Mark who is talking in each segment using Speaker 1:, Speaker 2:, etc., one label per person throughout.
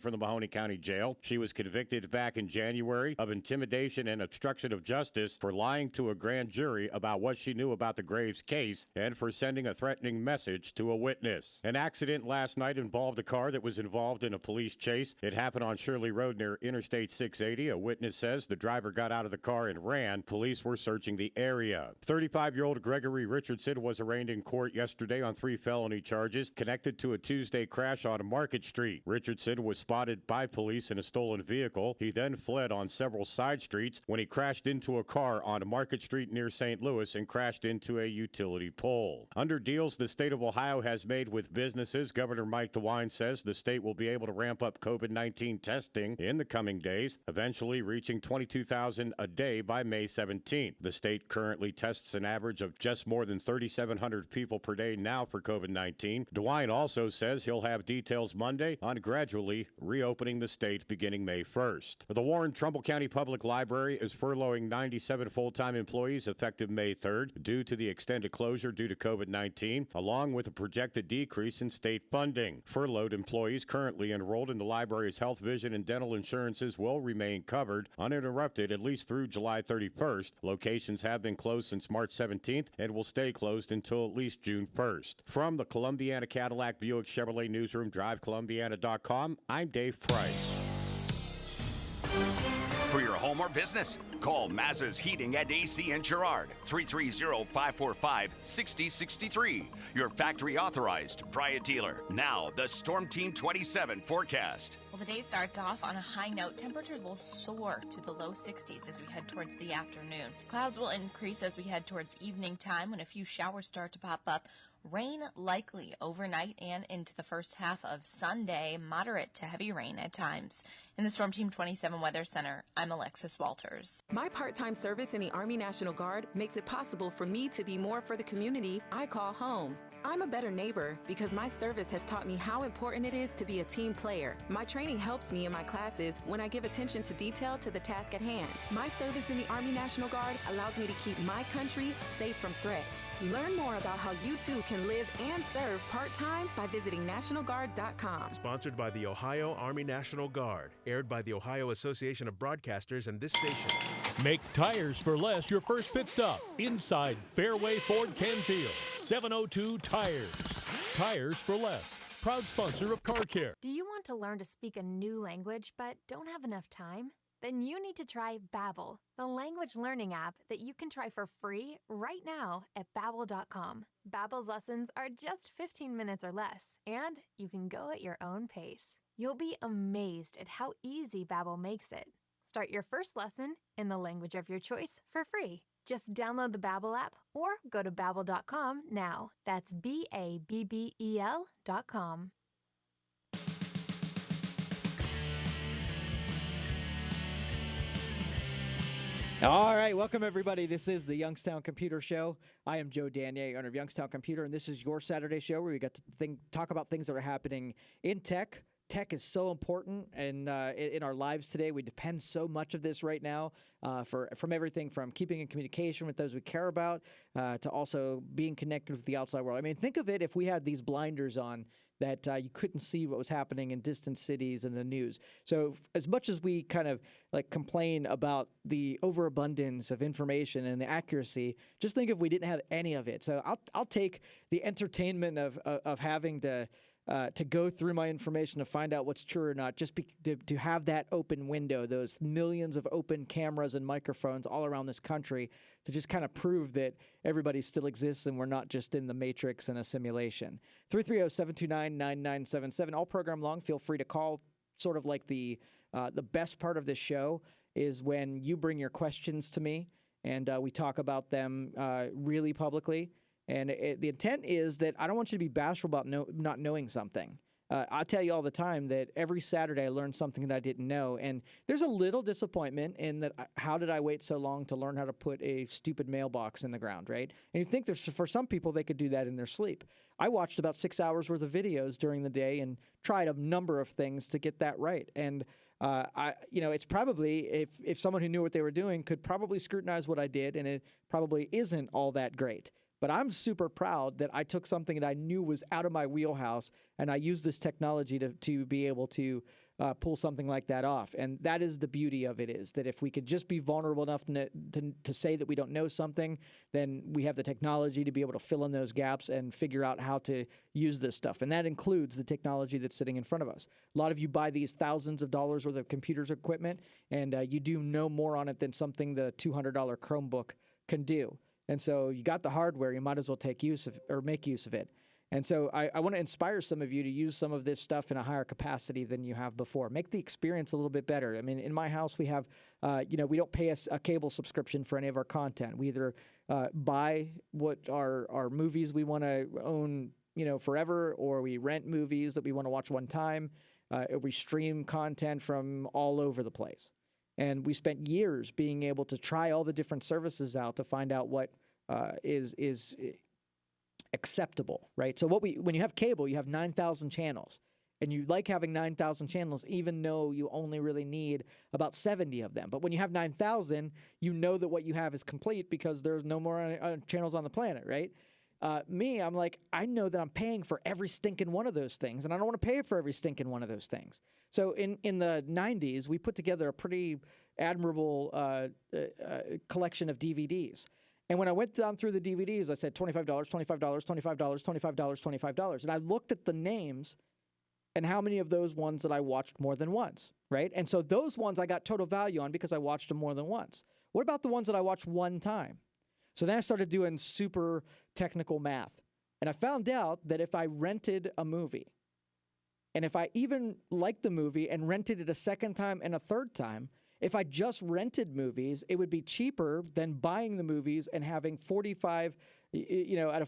Speaker 1: from the Mahoney County Jail. She was convicted back in January of intimidation and obstruction of justice for lying to a grand jury about what she knew about the Graves case and for sending a threatening message to a witness. An accident last night involved a car that was involved in a police chase. It happened on Shirley Road near Interstate 680. A witness says the driver got out of the car and ran. Police were searching the area. 35-year-old Gregory Richardson was arraigned in court yesterday on 3 felony charges connected to a Tuesday crash on Market Street. Richardson was spotted by police in a stolen vehicle. He then fled on several side streets when he crashed into a car on Market Street near St. Louis and crashed into a utility pole. Under deals the state of Ohio has made with businesses, Governor Mike DeWine says the state will be able to ramp up COVID-19 testing in the coming days, eventually reaching 22,000 a day by May 17th. The state currently tests an average of just more than 3,700 people per day now for COVID-19. DeWine also says he'll have details Monday on gradually reopening the state beginning May 1st. The Warren-Trumbull County Public Library is furloughing 97 full-time employees effective May 3rd due to the extended closure due to COVID-19, along with a projected decrease in state funding. Furloughed employees currently enrolled in the library's health, vision, and dental insurances will remain covered uninterrupted at least through July 31st. Locations have been closed since March 17th and will stay closed until at least June 1st. From the Columbiana Cadillac Buick Chevrolet Newsroom, drivecolumbiana.com, I'm Dave Price.
Speaker 2: For your home or business, call Mazza's Heating and AC in Girard, 330-545-6063. Your factory authorized Bryant dealer. Now, the Storm Team 27 forecast.
Speaker 3: Well, the day starts off on a high note. Temperatures will soar to the low 60s as we head towards the afternoon. Clouds will increase as we head towards evening time when a few showers start to pop up. Rain likely overnight and into the first half of Sunday. Moderate to heavy rain at times. In the Storm Team 27 Weather Center, I'm Alexis Walters.
Speaker 4: My part-time service in the Army National Guard makes it possible for me to be more for the community I call home. I'm a better neighbor because my service has taught me how important it is to be a team player. My training helps me in my classes when I give attention to detail to the task at hand. My service in the Army National Guard allows me to keep my country safe from threats. Learn more about how you too can live and serve part-time by visiting NationalGuard.com.
Speaker 5: Sponsored by the Ohio Army National Guard. Aired by the Ohio Association of Broadcasters and this station.
Speaker 6: Make tires for less your first pit stop. Inside Fairway Ford Canfield. 702 Tires. Tires for less. Proud sponsor of Car Care.
Speaker 7: Do you want to learn to speak a new language but don't have enough time? Then you need to try Babbel, the language learning app that you can try for free right now at Babbel.com. Babbel's lessons are just 15 minutes or less, and you can go at your own pace. You'll be amazed at how easy Babbel makes it. Start your first lesson in the language of your choice for free. Just download the Babbel app or go to Babbel.com now. That's Babbel.com.
Speaker 8: All right, welcome everybody. This is the Youngstown Computer Show. I am Joe Danier, owner of Youngstown Computer, and this is your Saturday show where we get to talk about things that are happening in tech. Tech is so important in our lives today. We depend so much of this right now from everything from keeping in communication with those we care about to also being connected with the outside world. I mean, think of it if we had these blinders on that you couldn't see what was happening in distant cities and the news. So as much as we kind of like complain about the overabundance of information and the accuracy, just think if we didn't have any of it. So I'll take the entertainment of having to go through my information to find out what's true or not, just to have that open window, those millions of open cameras and microphones all around this country to just kind of prove that everybody still exists and we're not just in the matrix in a simulation. 330-729-9977. All program long, feel free to call. Sort of like the best part of this show is when you bring your questions to me and we talk about them really publicly. And the intent is that I don't want you to be bashful about not knowing something. I tell you all the time that every Saturday I learn something that I didn't know. And there's a little disappointment in that how did I wait so long to learn how to put a stupid mailbox in the ground, right? And you think for some people they could do that in their sleep. I watched about 6 hours worth of videos during the day and tried a number of things to get that right. And it's probably if someone who knew what they were doing could probably scrutinize what I did, and it probably isn't all that great. But I'm super proud that I took something that I knew was out of my wheelhouse, and I used this technology to be able to pull something like that off. And that is the beauty of it, is that if we could just be vulnerable enough to say that we don't know something, then we have the technology to be able to fill in those gaps and figure out how to use this stuff. And that includes the technology that's sitting in front of us. A lot of you buy these thousands of dollars worth of computers equipment, and you do no more on it than something that a $200 Chromebook can do. And so you got the hardware, you might as well make use of it. And so I want to inspire some of you to use some of this stuff in a higher capacity than you have before. Make the experience a little bit better. I mean, in my house, we have, we don't pay a cable subscription for any of our content. We either buy what our movies we want to own, forever, or we rent movies that we want to watch one time. Or we stream content from all over the place. And we spent years being able to try all the different services out to find out what is acceptable, right? So when you have cable, you have 9,000 channels, and you like having 9,000 channels, even though you only really need about 70 of them. But when you have 9,000, you know that what you have is complete because there's no more channels on the planet, right? I'm like, I know that I'm paying for every stinking one of those things, and I don't want to pay for every stinking one of those things. So in the 90s, we put together a pretty admirable collection of DVDs. And when I went down through the DVDs, I said $25, $25, $25, $25, $25. And I looked at the names and how many of those ones that I watched more than once, right? And so those ones I got total value on because I watched them more than once. What about the ones that I watched one time? So then I started doing super technical math. And I found out that if I rented a movie, and if I even liked the movie and rented it a second time and a third time, if I just rented movies, it would be cheaper than buying the movies and having 45, or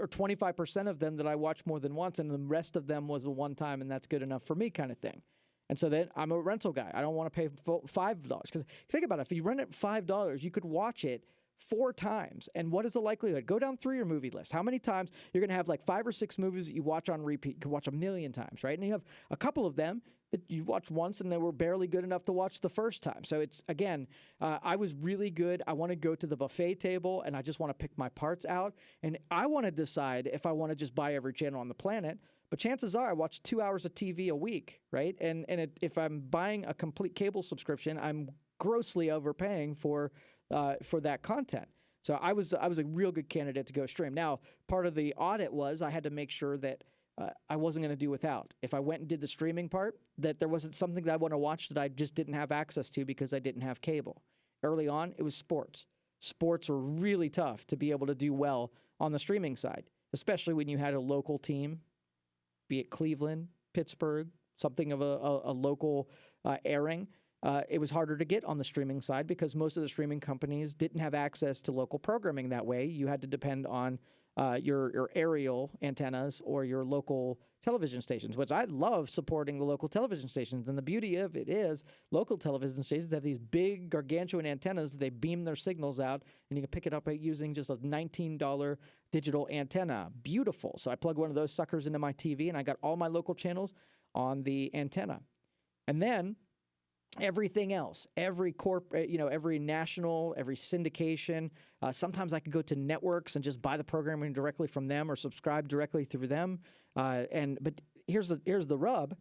Speaker 8: 25% of them that I watched more than once, and the rest of them was a one time, and that's good enough for me kind of thing. And so then I'm a rental guy. I don't want to pay $5 because think about it. If you rent it $5, you could watch it 4 times. And what is the likelihood? Go down through your movie list. How many times you're going to have like 5 or 6 movies that you watch on repeat? You could watch 1,000,000 times, right? And you have a couple of them that you watched once and they were barely good enough to watch the first time. So it's, again, I was really good. I want to go to the buffet table and I just want to pick my parts out. And I want to decide if I want to just buy every channel on the planet. But chances are I watch 2 hours of TV a week, right? And if I'm buying a complete cable subscription, I'm grossly overpaying for that content. So I was a real good candidate to go stream. Now, part of the audit was I had to make sure that I wasn't going to do without. If I went and did the streaming part, that there wasn't something that I want to watch that I just didn't have access to because I didn't have cable. Early on, it was sports. Sports were really tough to be able to do well on the streaming side, especially when you had a local team, be it Cleveland, Pittsburgh, something of a local airing. It was harder to get on the streaming side because most of the streaming companies didn't have access to local programming that way. You had to depend on your aerial antennas or your local television stations, which I love supporting the local television stations. And the beauty of it is local television stations have these big gargantuan antennas that they beam their signals out, and you can pick it up using just a $19 digital antenna. Beautiful. So I plug one of those suckers into my TV, and I got all my local channels on the antenna. And then everything else, every every national, every syndication. Sometimes I could go to networks and just buy the programming directly from them or subscribe directly through them. But here's the rub,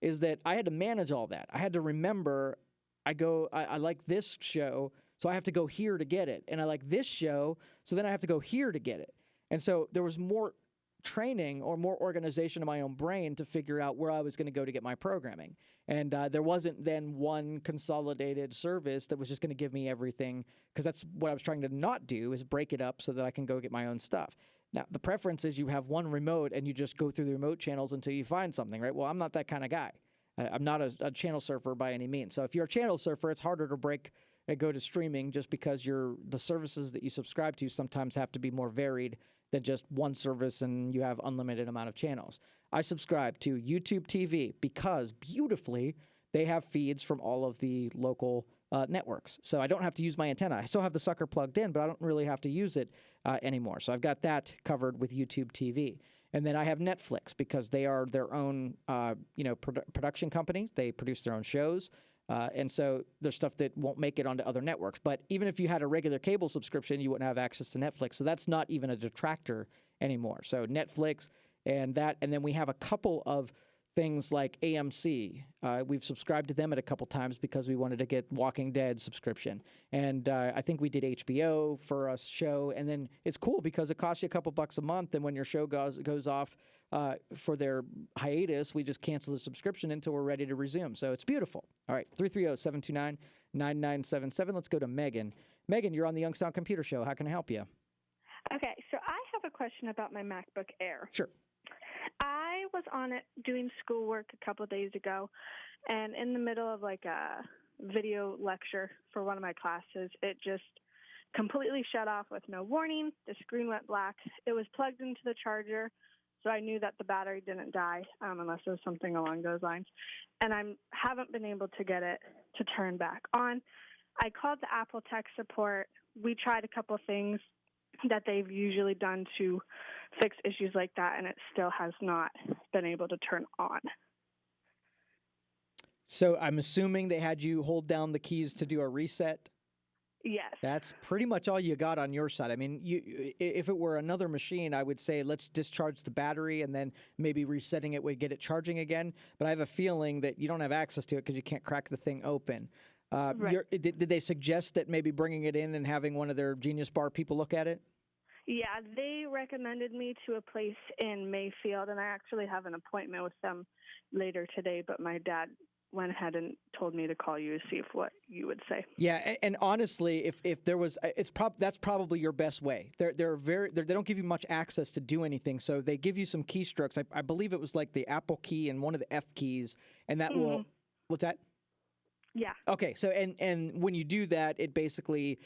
Speaker 8: is that I had to manage all that. I had to remember. I like this show, so I have to go here to get it, and I like this show, so then I have to go here to get it. And so there was more training or more organization in my own brain to figure out where I was going to go to get my programming. And there wasn't then one consolidated service that was just going to give me everything, because that's what I was trying to not do, is break it up so that I can go get my own stuff. Now, the preference is you have one remote and you just go through the remote channels until you find something, right? Well, I'm not that kind of guy. I'm not a channel surfer by any means. So if you're a channel surfer, it's harder to break and go to streaming just because the services that you subscribe to sometimes have to be more varied than just one service and you have unlimited amount of channels. I subscribe to YouTube TV because beautifully they have feeds from all of the local networks. So I don't have to use my antenna. I still have the sucker plugged in, but I don't really have to use it anymore. So I've got that covered with YouTube TV. And then I have Netflix because they are their own production company. They produce their own shows. And so there's stuff that won't make it onto other networks. But even if you had a regular cable subscription, you wouldn't have access to Netflix. So that's not even a detractor anymore. So Netflix and that. And then we have a couple of things like AMC. We've subscribed to them at a couple times because we wanted to get Walking Dead subscription. And I think we did HBO for a show. And then it's cool because it costs you a couple bucks a month. And when your show goes off for their hiatus, we just cancel the subscription until we're ready to resume. So it's beautiful. All right, 330-729-9977. Let's go to Megan. Megan, you're on the Youngstown Computer Show. How can I help you?
Speaker 9: Okay, so I have a question about my MacBook Air.
Speaker 8: Sure.
Speaker 9: I was on it doing schoolwork a couple of days ago, and in the middle of like a video lecture for one of my classes, it just completely shut off with no warning. The screen went black. It was plugged into the charger, so I knew that the battery didn't die unless it was something along those lines. And I haven't been able to get it to turn back on. I called the Apple tech support. We tried a couple things that they've usually done to fix issues like that, and it still has not been able to turn on.
Speaker 8: So I'm assuming they had you hold down the keys to do a reset?
Speaker 9: Yes.
Speaker 8: That's pretty much all you got on your side. I mean, if it were another machine, I would say let's discharge the battery and then maybe resetting it would get it charging again. But I have a feeling that you don't have access to it because you can't crack the thing open.
Speaker 9: Right.
Speaker 8: Did they suggest that maybe bringing it in and having one of their Genius Bar people look at it?
Speaker 9: Yeah, they recommended me to a place in Mayfield, and I actually have an appointment with them later today, but my dad went ahead and told me to call you to see what you would say.
Speaker 8: Yeah, and honestly, if there was, that's probably your best way. They don't give you much access to do anything, so they give you some keystrokes. I believe it was like the Apple key and one of the F keys, and that will. What's that?
Speaker 9: Yeah.
Speaker 8: Okay, so and when you do that, it basically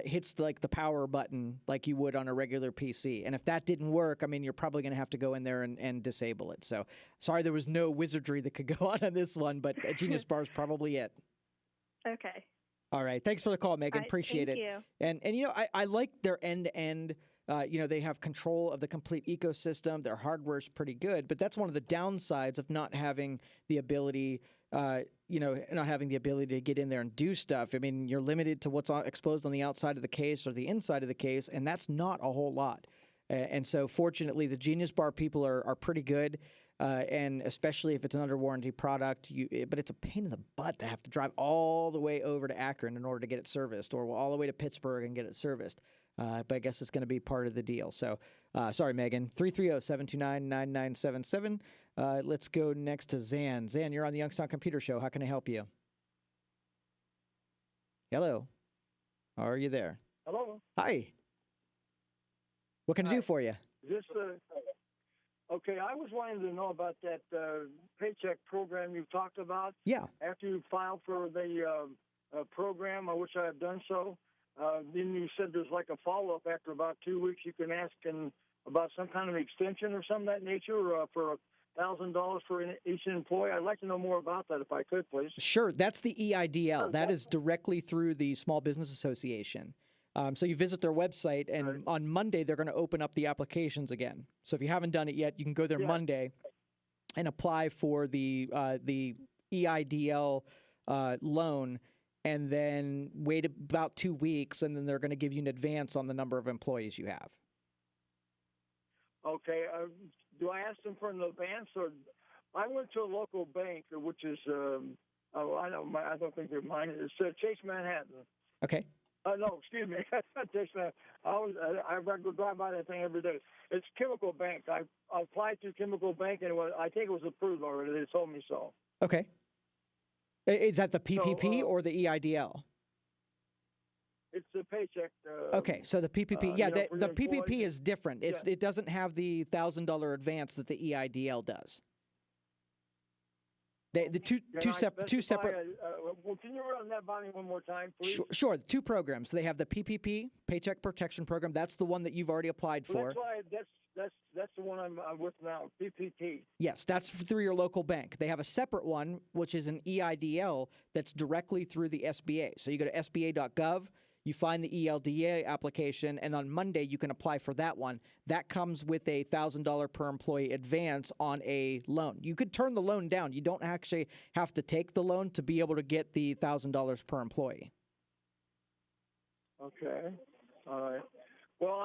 Speaker 8: hits like the power button like you would on a regular PC. And if that didn't work, I mean, you're probably going to have to go in there and disable it. So sorry there was no wizardry that could go on this one, but Genius Bar is probably it.
Speaker 9: Okay.
Speaker 8: All right. Thanks for the call, Megan.
Speaker 9: All right,
Speaker 8: Appreciate
Speaker 9: thank
Speaker 8: it.
Speaker 9: you.
Speaker 8: And you know, I like their end-to-end. They have control of the complete ecosystem. Their hardware is pretty good, but that's one of the downsides of not having the ability not having the ability to get in there and do stuff. I mean, you're limited to what's exposed on the outside of the case or the inside of the case, and that's not a whole lot. And so, fortunately, the Genius Bar people are pretty good, and especially if it's an under warranty product. But it's a pain in the butt to have to drive all the way over to Akron in order to get it serviced, or all the way to Pittsburgh and get it serviced. But I guess it's going to be part of the deal. So, sorry, Megan. 330-729-9977. Let's go next to Zan. Zan, you're on the Youngstown Computer Show. How can I help you? Hello. Are you there?
Speaker 10: Hello.
Speaker 8: Hi. What can I do for you?
Speaker 10: Okay, I was wanting to know about that paycheck program you talked about.
Speaker 8: Yeah.
Speaker 10: After you filed for the program, I wish I had done so. Then you said there's like a follow-up after about 2 weeks. You can ask about some kind of extension or something of that nature for $1,000 for each employee. I'd like to know more about that if I could, please.
Speaker 8: Sure. That's the EIDL. That is directly through the Small Business Association. So you visit their website, and on Monday they're going to open up the applications again. So if you haven't done it yet, you can go there Monday and apply for the EIDL loan, and then wait about 2 weeks, and then they're going to give you an advance on the number of employees you have.
Speaker 10: Okay. Do I ask them for an advance, or I went to a local bank, which is I don't think they're mine. It's Chase Manhattan.
Speaker 8: Okay.
Speaker 10: No, excuse me. Chase Manhattan. I drive by that thing every day. It's Chemical Bank. I applied to Chemical Bank, and I think it was approved already. They told me so.
Speaker 8: Okay. Is that the PPP or the EIDL?
Speaker 10: It's the paycheck.
Speaker 8: Okay, so the PPP, the PPP is different. It doesn't have the $1,000 advance that the EIDL does. Two separate.
Speaker 10: Well, can you run that by me one more time, please?
Speaker 8: Sure. Two programs. They have the PPP, Paycheck Protection Program. That's the one that you've already applied for.
Speaker 10: That's the one I'm with now. PPP.
Speaker 8: Yes, that's through your local bank. They have a separate one, which is an EIDL that's directly through the SBA. So you go to SBA.gov. You find the ELDA application, and on Monday you can apply for that one. That comes with a $1,000 per employee advance on a loan. You could turn the loan down. You don't actually have to take the loan to be able to get the $1,000 per employee.
Speaker 10: Okay. All right. Well,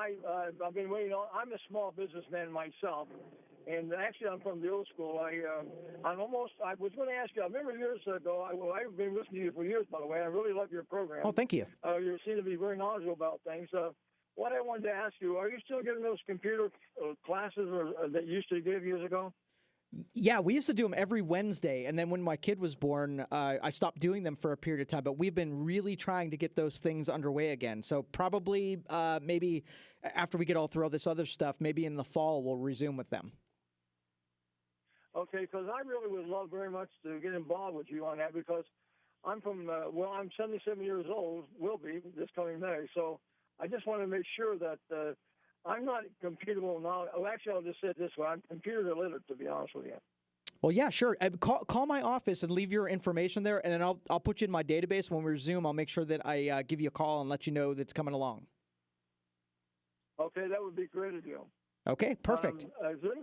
Speaker 10: I've been waiting. I'm a small businessman myself, And actually, I'm from the old school. I was going to ask you, I remember years ago, I've been listening to you for years, by the way. I really love your program.
Speaker 8: Oh, thank you.
Speaker 10: You seem to be very knowledgeable about things. What I wanted to ask you, are you still giving those computer classes that you used to give years ago?
Speaker 8: Yeah, we used to do them every Wednesday, and then when my kid was born, I stopped doing them for a period of time, but we've been really trying to get those things underway again. So probably maybe after we get all through all this other stuff, maybe in the fall we'll resume with them.
Speaker 10: Okay, because I really would love very much to get involved with you on that because I'm from, I'm 77 years old, will be this coming May, so I just want to make sure that I'm not computable now. Oh, actually, I'll just say it this way. I'm computer illiterate, to be honest with you.
Speaker 8: Well, yeah, sure. Call my office and leave your information there, and then I'll put you in my database. When we resume, I'll make sure that I give you a call and let you know that's coming along.
Speaker 10: Okay, that would be great of you.
Speaker 8: Okay, perfect.
Speaker 10: Is there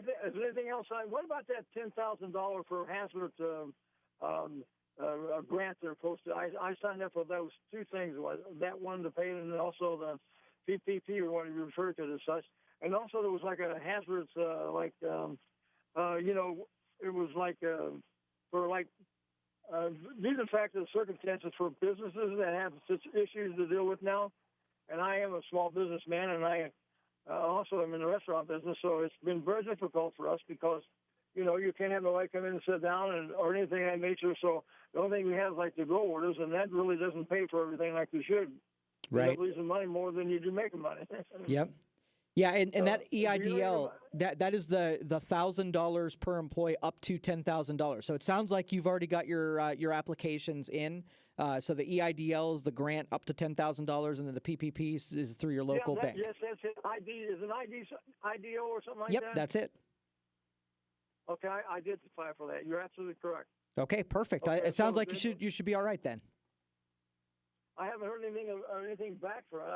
Speaker 10: anything else? What about that $10,000 for hazard grant they're posted? I signed up for those two things. That one to pay, and also the PPP, or what you refer to as such. And also there was like a hazardous, it was like for like these are facts and circumstances for businesses that have such issues to deal with now. And I am a small businessman, and I also am in the restaurant business, so it's been very difficult for us because, you can't have nobody come in and sit down or anything of that nature. So the only thing we have is like the go orders, and that really doesn't pay for everything like we should.
Speaker 8: Right.
Speaker 10: You're losing money more than you do making money.
Speaker 8: Yep. Yeah, and that EIDL, that is the $1,000 per employee up to $10,000. So it sounds like you've already got your applications in. So the EIDL is the grant up to $10,000, and then the PPP is through your local bank.
Speaker 10: Yes, that's it. Is an IDO or something like that?
Speaker 8: Yep, that's it.
Speaker 10: Okay, I did apply for that. You're absolutely correct.
Speaker 8: Okay, perfect.
Speaker 10: Okay,
Speaker 8: it sounds like you should be all right then.
Speaker 10: I haven't heard anything back for it.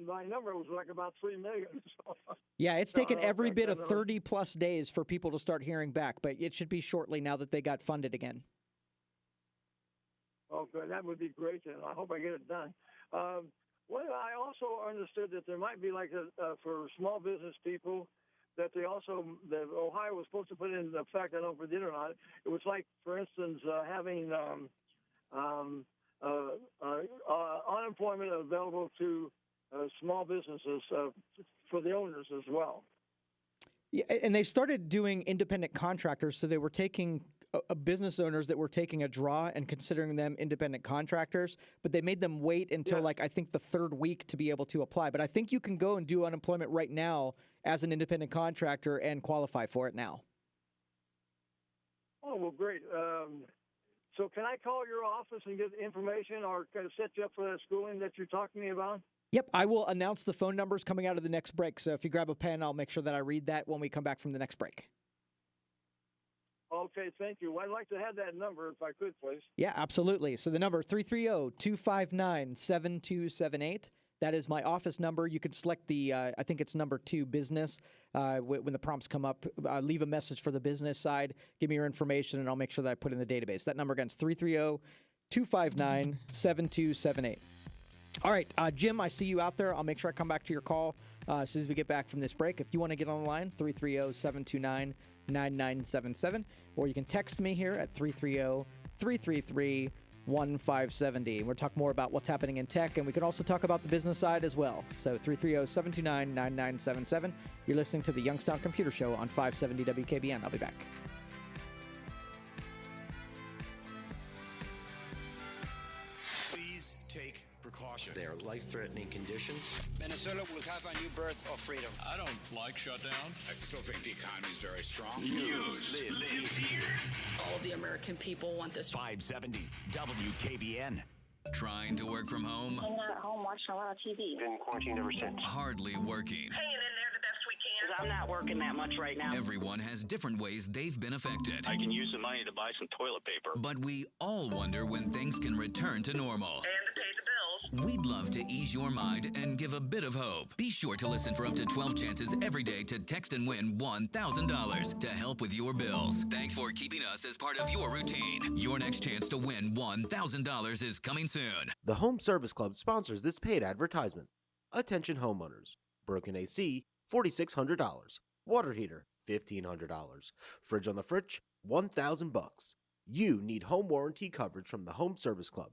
Speaker 10: My number was like about 3 million. So.
Speaker 8: Yeah, it's taken every bit of 30-plus days for people to start hearing back, but it should be shortly now that they got funded again.
Speaker 10: Oh, good. That would be great, and I hope I get it done. I also understood that there might be like for small business people that Ohio was supposed to put in effect. I don't know if it did or not. It was like, for instance, having unemployment available to small businesses for the owners as well.
Speaker 8: Yeah, and they started doing independent contractors, so they were taking business owners that were taking a draw and considering them independent contractors, but they made them wait until I think the third week to be able to apply. But I think you can go and do unemployment right now as an independent contractor and qualify for it now.
Speaker 10: Oh, well, great. So can I call your office and get information or kind of set you up for that schooling that you're talking to me about?
Speaker 8: Yep, I will announce the phone numbers coming out of the next break. So if you grab a pen, I'll make sure that I read that when we come back from the next break.
Speaker 10: Okay, thank you. I'd like to have that number if I could, please.
Speaker 8: Yeah, absolutely. So the number 330-259-7278. That is my office number. You can select the, I think it's number 2, business. When the prompts come up, leave a message for the business side. Give me your information, and I'll make sure that I put in the database. That number again is 330-259-7278. All right, Jim, I see you out there. I'll make sure I come back to your call as soon as we get back from this break. If you want to get on the line, 330-729-9977, or you can text me here at 330-333-1570. We'll talk more about what's happening in tech, and we can also talk about the business side as well. So 330-729-9977. You're listening to the Youngstown Computer Show on 570 WKBN. I'll be back.
Speaker 11: Please take precaution.
Speaker 12: They are life-threatening conditions.
Speaker 11: Venezuela will have a new birth of freedom.
Speaker 6: I don't like shutdown.
Speaker 11: I still think the economy is very strong.
Speaker 2: News lives here.
Speaker 13: All of the American people want this.
Speaker 2: 570 WKBN.
Speaker 14: Trying to work from home?
Speaker 15: Hanging out at home watching a lot of TV.
Speaker 12: Been quarantined ever since.
Speaker 14: Hardly working.
Speaker 15: Hanging in there the best we can. I'm not working that much right now.
Speaker 14: Everyone has different ways they've been affected.
Speaker 16: I can use the money to buy some toilet paper.
Speaker 14: But we all wonder when things can return to normal.
Speaker 15: And to pay the bills.
Speaker 14: We'd love to ease your mind and give a bit of hope. Be sure to listen for up to 12 chances every day to text and win $1,000 to help with your bills. Thanks for keeping us as part of your routine. Your next chance to win $1,000 is coming soon.
Speaker 17: The Home Service Club sponsors this paid advertisement. Attention homeowners. Broken AC, $4,600. Water heater, $1,500. Fridge on the fridge, $1,000. You need home warranty coverage from the Home Service Club.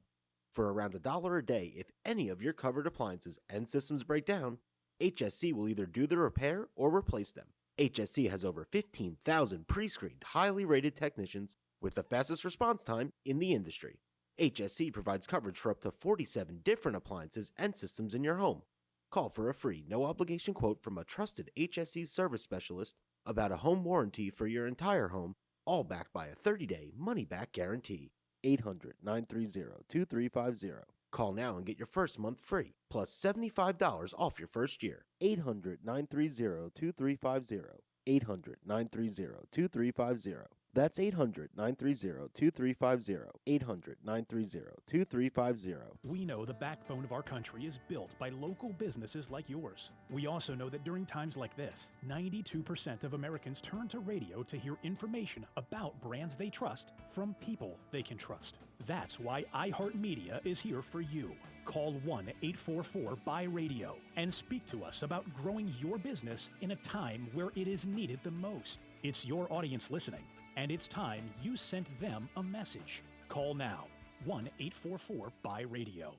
Speaker 17: For around $1 a day, if any of your covered appliances and systems break down, HSC will either do the repair or replace them. HSC has over 15,000 pre-screened, highly rated technicians with the fastest response time in the industry. HSC provides coverage for up to 47 different appliances and systems in your home. Call for a free, no-obligation quote from a trusted HSC service specialist about a home warranty for your entire home, all backed by a 30-day money-back guarantee. 800-930-2350. Call now and get your first month free, plus $75 off your first year. 800-930-2350. 800-930-2350. That's 800-930-2350. 800-930-2350.
Speaker 18: We know the backbone of our country is built by local businesses like yours. We also know that during times like this, 92% of Americans turn to radio to hear information about brands they trust from people they can trust. That's why iHeartMedia is here for you. Call 1-844-BUY-RADIO and speak to us about growing your business in a time where it is needed the most. It's your audience listening, and it's time you sent them a message. Call now, 1-844-BUY-RADIO.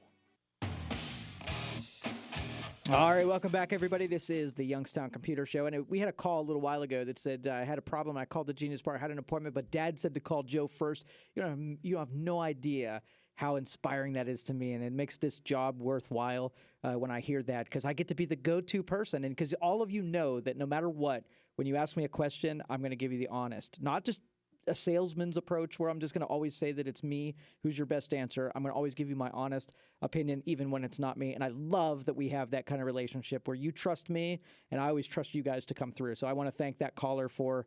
Speaker 8: All right, welcome back, everybody. This is the Youngstown Computer Show, and we had a call a little while ago that said I had a problem. I called the Genius Bar, had an appointment, but Dad said to call Joe first. You have no idea how inspiring that is to me, and it makes this job worthwhile when I hear that, because I get to be the go-to person, and because all of you know that no matter what, when you ask me a question, I'm going to give you the honest, not just a salesman's approach where I'm just going to always say that it's me who's your best answer. I'm going to always give you my honest opinion, even when it's not me. And I love that we have that kind of relationship where you trust me and I always trust you guys to come through. So I want to thank that caller for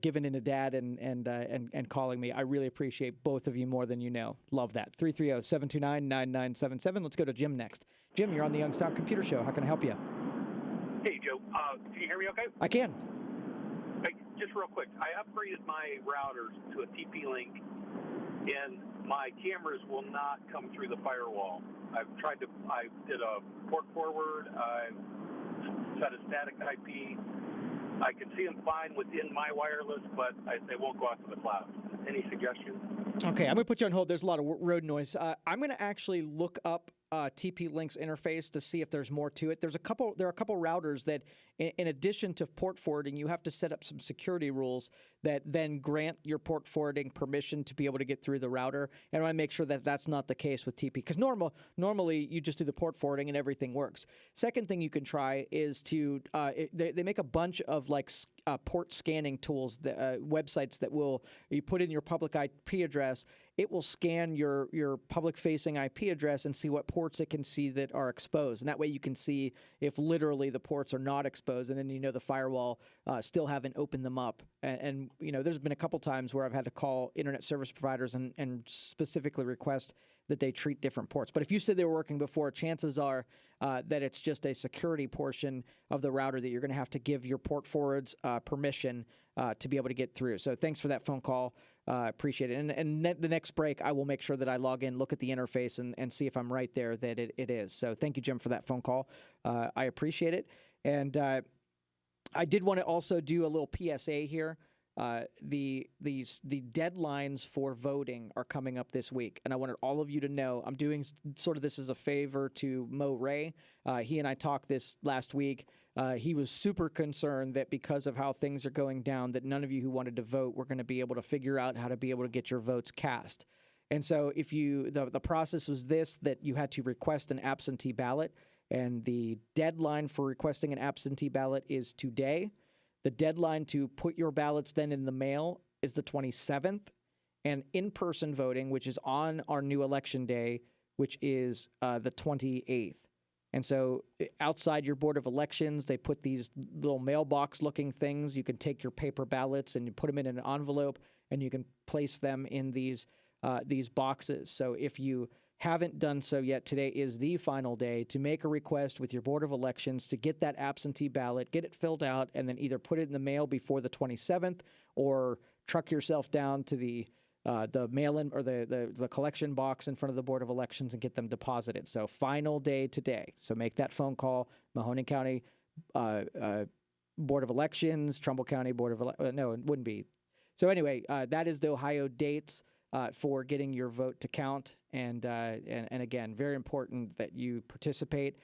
Speaker 8: giving in to Dad and calling me. I really appreciate both of you more than you know. Love that. 330-729-9977. Let's go to Jim next. Jim, you're on the Youngstown Computer Show. How can I help you?
Speaker 19: Hey, Joe. Can you hear me okay?
Speaker 8: I can.
Speaker 19: Hey, just real quick. I upgraded my routers to a TP-Link, and my cameras will not come through the firewall. I did a port forward. I set a static IP. I can see them fine within my wireless, but they won't go out to the cloud. Any suggestions?
Speaker 8: Okay, I'm going to put you on hold. There's a lot of road noise. I'm going to actually look up TP-Link's interface to see if there's more to it. There are a couple routers that, in addition to port forwarding, you have to set up some security rules that then grant your port forwarding permission to be able to get through the router. And I want to make sure that that's not the case with TP, because normally you just do the port forwarding and everything works. Second thing you can try is to they make a bunch of port scanning tools, websites that you put in your public IP address. It will scan your public-facing IP address and see what ports it can see that are exposed. And that way you can see if literally the ports are not exposed, and then the firewall still haven't opened them up. And there's been a couple times where I've had to call internet service providers and specifically request that they treat different ports. But if you said they were working before, chances are that it's just a security portion of the router that you're going to have to give your port forwards permission to be able to get through. So thanks for that phone call. Appreciate it. And the next break, I will make sure that I log in, look at the interface, and see if I'm right there that it is. So thank you, Jim, for that phone call. I appreciate it. And I did want to also do a little PSA here. The deadlines for voting are coming up this week, and I wanted all of you to know I'm doing sort of this as a favor to Mo Ray. He and I talked this last week. He was super concerned that because of how things are going down, that none of you who wanted to vote were going to be able to figure out how to be able to get your votes cast. And so if the process was that you had to request an absentee ballot, and the deadline for requesting an absentee ballot is today. The deadline to put your ballots then in the mail is the 27th, and in-person voting, which is on our new election day, which is the 28th. And so outside your Board of Elections, they put these little mailbox-looking things. You can take your paper ballots and you put them in an envelope, and you can place them in these boxes. So if you haven't done so yet, today is the final day to make a request with your Board of Elections to get that absentee ballot, get it filled out, and then either put it in the mail before the 27th or truck yourself down to the mail-in or the collection box in front of the Board of Elections and get them deposited. So final day today. So make that phone call. Mahoning County Board of Elections, Trumbull County Board of no, it wouldn't be. So anyway, that is the Ohio dates for getting your vote to count. And again, very important that you participate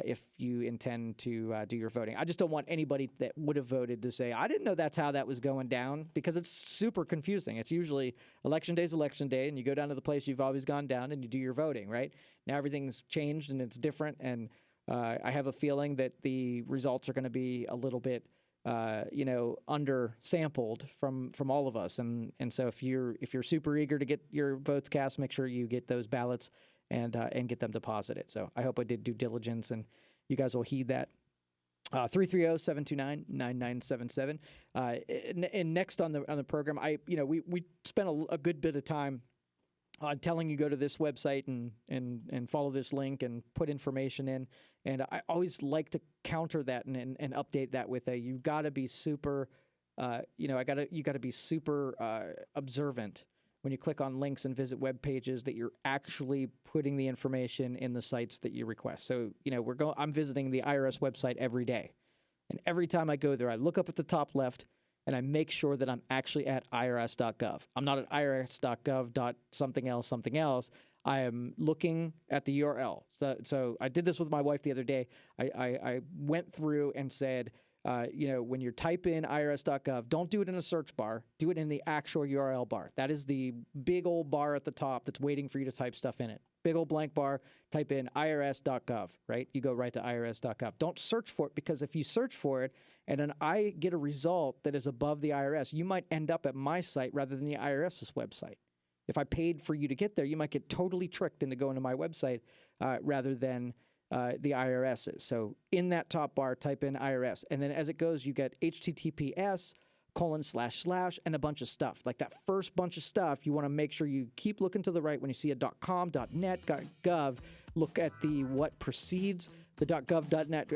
Speaker 8: if you intend to do your voting. I just don't want anybody that would have voted to say, I didn't know that's how that was going down, because it's super confusing. It's usually election day, and you go down to the place you've always gone down and you do your voting, right? Now everything's changed and it's different, and I have a feeling that the results are going to be a little bit under-sampled from all of us. And so if you're super eager to get your votes cast, make sure you get those ballots and get them deposited. So I hope I did due diligence, and you guys will heed that. 330-729-9977. And next on the program, we spent a good bit of time telling you go to this website and follow this link and put information in. And I always like to counter that and update that with you got to be super, you got to be super observant when you click on links and visit web pages, that you're actually putting the information in the sites that you request. So, I'm visiting the IRS website every day. And every time I go there, I look up at the top left and I make sure that I'm actually at irs.gov. I'm not at irs.gov. something else. I am looking at the URL. So I did this with my wife the other day. I went through and said, when you type in irs.gov, don't do it in a search bar. Do it in the actual URL bar. That is the big old bar at the top that's waiting for you to type stuff in it. Big old blank bar, type in irs.gov, right? You go right to irs.gov. Don't search for it, because if you search for it and then I get a result that is above the IRS, you might end up at my site rather than the IRS's website. If I paid for you to get there, you might get totally tricked into going to my website rather than the IRS's. So in that top bar, type in IRS. And then as it goes, you get HTTPS, : and a bunch of stuff. Like that first bunch of stuff, you want to make sure you keep looking to the right when you see a .com, .net, .gov. Look at the what precedes the .gov, .net,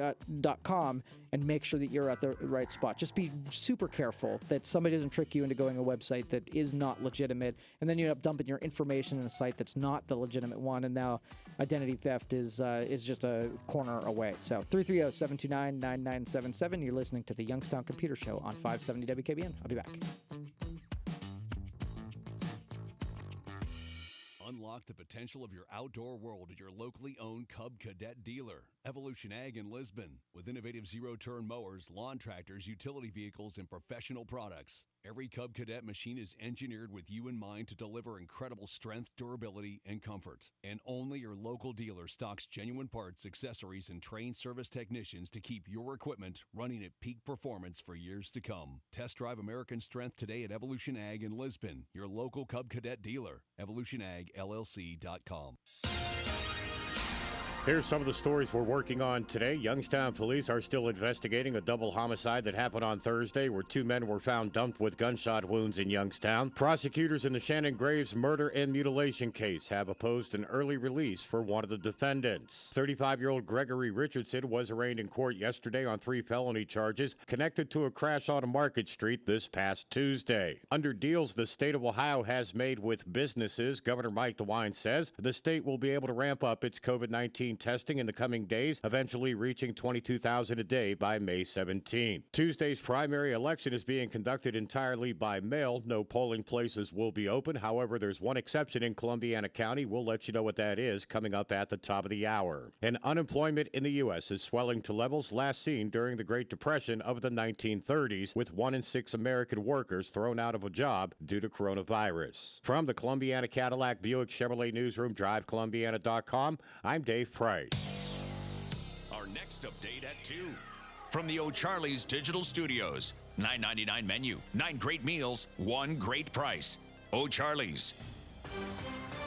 Speaker 8: .com, and make sure that you're at the right spot. Just be super careful that somebody doesn't trick you into going to a website that is not legitimate, and then you end up dumping your information in a site that's not the legitimate one, and now identity theft is just a corner away. So 330-729-9977. You're listening to the Youngstown Computer Show on 570 WKBN. I'll be back.
Speaker 20: Unlock the potential of your outdoor world at your locally owned Cub Cadet dealer, Evolution Ag in Lisbon. With innovative zero-turn mowers, lawn tractors, utility vehicles, and professional products, every Cub Cadet machine is engineered with you in mind to deliver incredible strength, durability, and comfort. And only your local dealer stocks genuine parts, accessories, and trained service technicians to keep your equipment running at peak performance for years to come. Test drive American strength today at Evolution Ag in Lisbon, your local Cub Cadet dealer. EvolutionAgLLC.com.
Speaker 1: Here's some of the stories we're working on today. Youngstown police are still investigating a double homicide that happened on Thursday, where two men were found dumped with gunshot wounds in Youngstown. Prosecutors in the Shannon Graves murder and mutilation case have opposed an early release for one of the defendants. 35-year-old Gregory Richardson was arraigned in court yesterday on 3 felony charges connected to a crash on Market Street this past Tuesday. Under deals the state of Ohio has made with businesses, Governor Mike DeWine says the state will be able to ramp up its COVID-19 testing in the coming days, eventually reaching 22,000 a day by May 17. Tuesday's primary election is being conducted entirely by mail. No polling places will be open. However, there's one exception in Columbiana County. We'll let you know what that is coming up at the top of the hour. And unemployment in the U.S. is swelling to levels last seen during the Great Depression of the 1930s, with 1 in 6 American workers thrown out of a job due to coronavirus. From the Columbiana Cadillac Buick Chevrolet Newsroom, drivecolumbiana.com, I'm Dave Price.
Speaker 2: Our next update at 2. From the O'Charley's Digital Studios. $9.99 menu, 9 great meals, 1 great price. O'Charley's.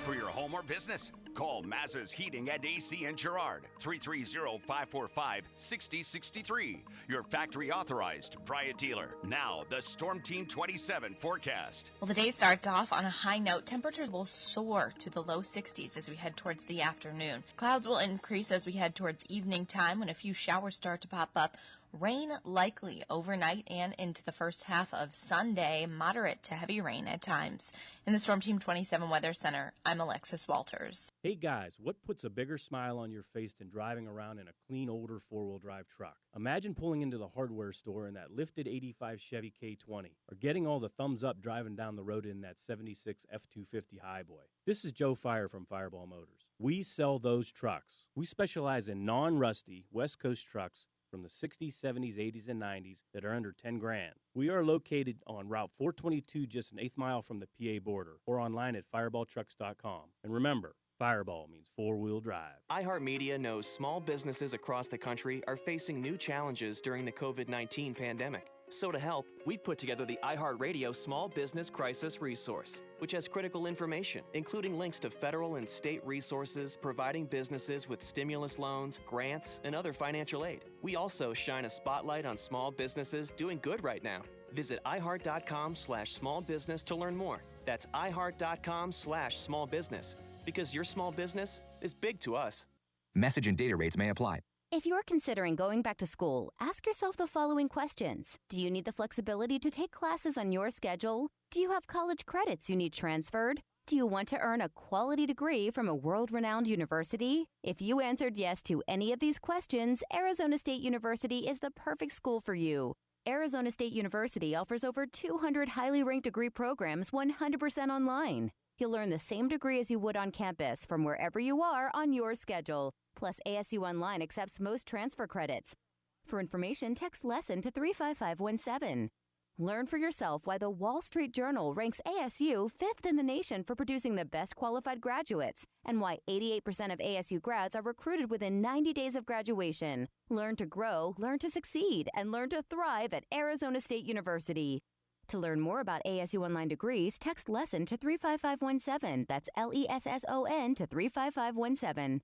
Speaker 2: For your home or business, call Mazza's Heating and AC in Girard, 330-545-6063. Your factory authorized Bryant dealer. Now, the Storm Team 27 forecast.
Speaker 3: Well, the day starts off on a high note. Temperatures will soar to the low 60s as we head towards the afternoon. Clouds will increase as we head towards evening time when a few showers start to pop up. Rain likely overnight and into the first half of Sunday. Moderate to heavy rain at times. In the Storm Team 27 Weather Center, I'm Alexis Walters.
Speaker 21: Hey guys, what puts a bigger smile on your face than driving around in a clean, older four-wheel drive truck? Imagine pulling into the hardware store in that lifted 85 Chevy K20, or getting all the thumbs up driving down the road in that 76 F-250 Highboy. This is Joe Fire from Fireball Motors. We sell those trucks. We specialize in non-rusty West Coast trucks from the 60s, 70s, 80s, and 90s that are under 10 grand. We are located on Route 422, just an eighth mile from the PA border, or online at fireballtrucks.com. And remember, Fireball means four-wheel drive.
Speaker 22: iHeartMedia knows small businesses across the country are facing new challenges during the COVID-19 pandemic. So to help, we've put together the iHeartRadio Small Business Crisis Resource, which has critical information, including links to federal and state resources providing businesses with stimulus loans, grants, and other financial aid. We also shine a spotlight on small businesses doing good right now. Visit iHeart.com/smallbusiness to learn more. That's iHeart.com/smallbusiness. Because your small business is big to us.
Speaker 23: Message and data rates may apply.
Speaker 24: If you're considering going back to school, ask yourself the following questions. Do you need the flexibility to take classes on your schedule? Do you have college credits you need transferred? Do you want to earn a quality degree from a world-renowned university? If you answered yes to any of these questions, Arizona State University is the perfect school for you. Arizona State University offers over 200 highly ranked degree programs 100% online. You'll learn the same degree as you would on campus from wherever you are on your schedule. Plus, ASU Online accepts most transfer credits. For information, text LESSON to 35517. Learn for yourself why the Wall Street Journal ranks ASU 5th in the nation for producing the best qualified graduates, and why 88% of ASU grads are recruited within 90 days of graduation. Learn to grow, learn to succeed, and learn to thrive at Arizona State University. To learn more about ASU Online degrees, text LESSON to 35517. That's LESSON to 35517.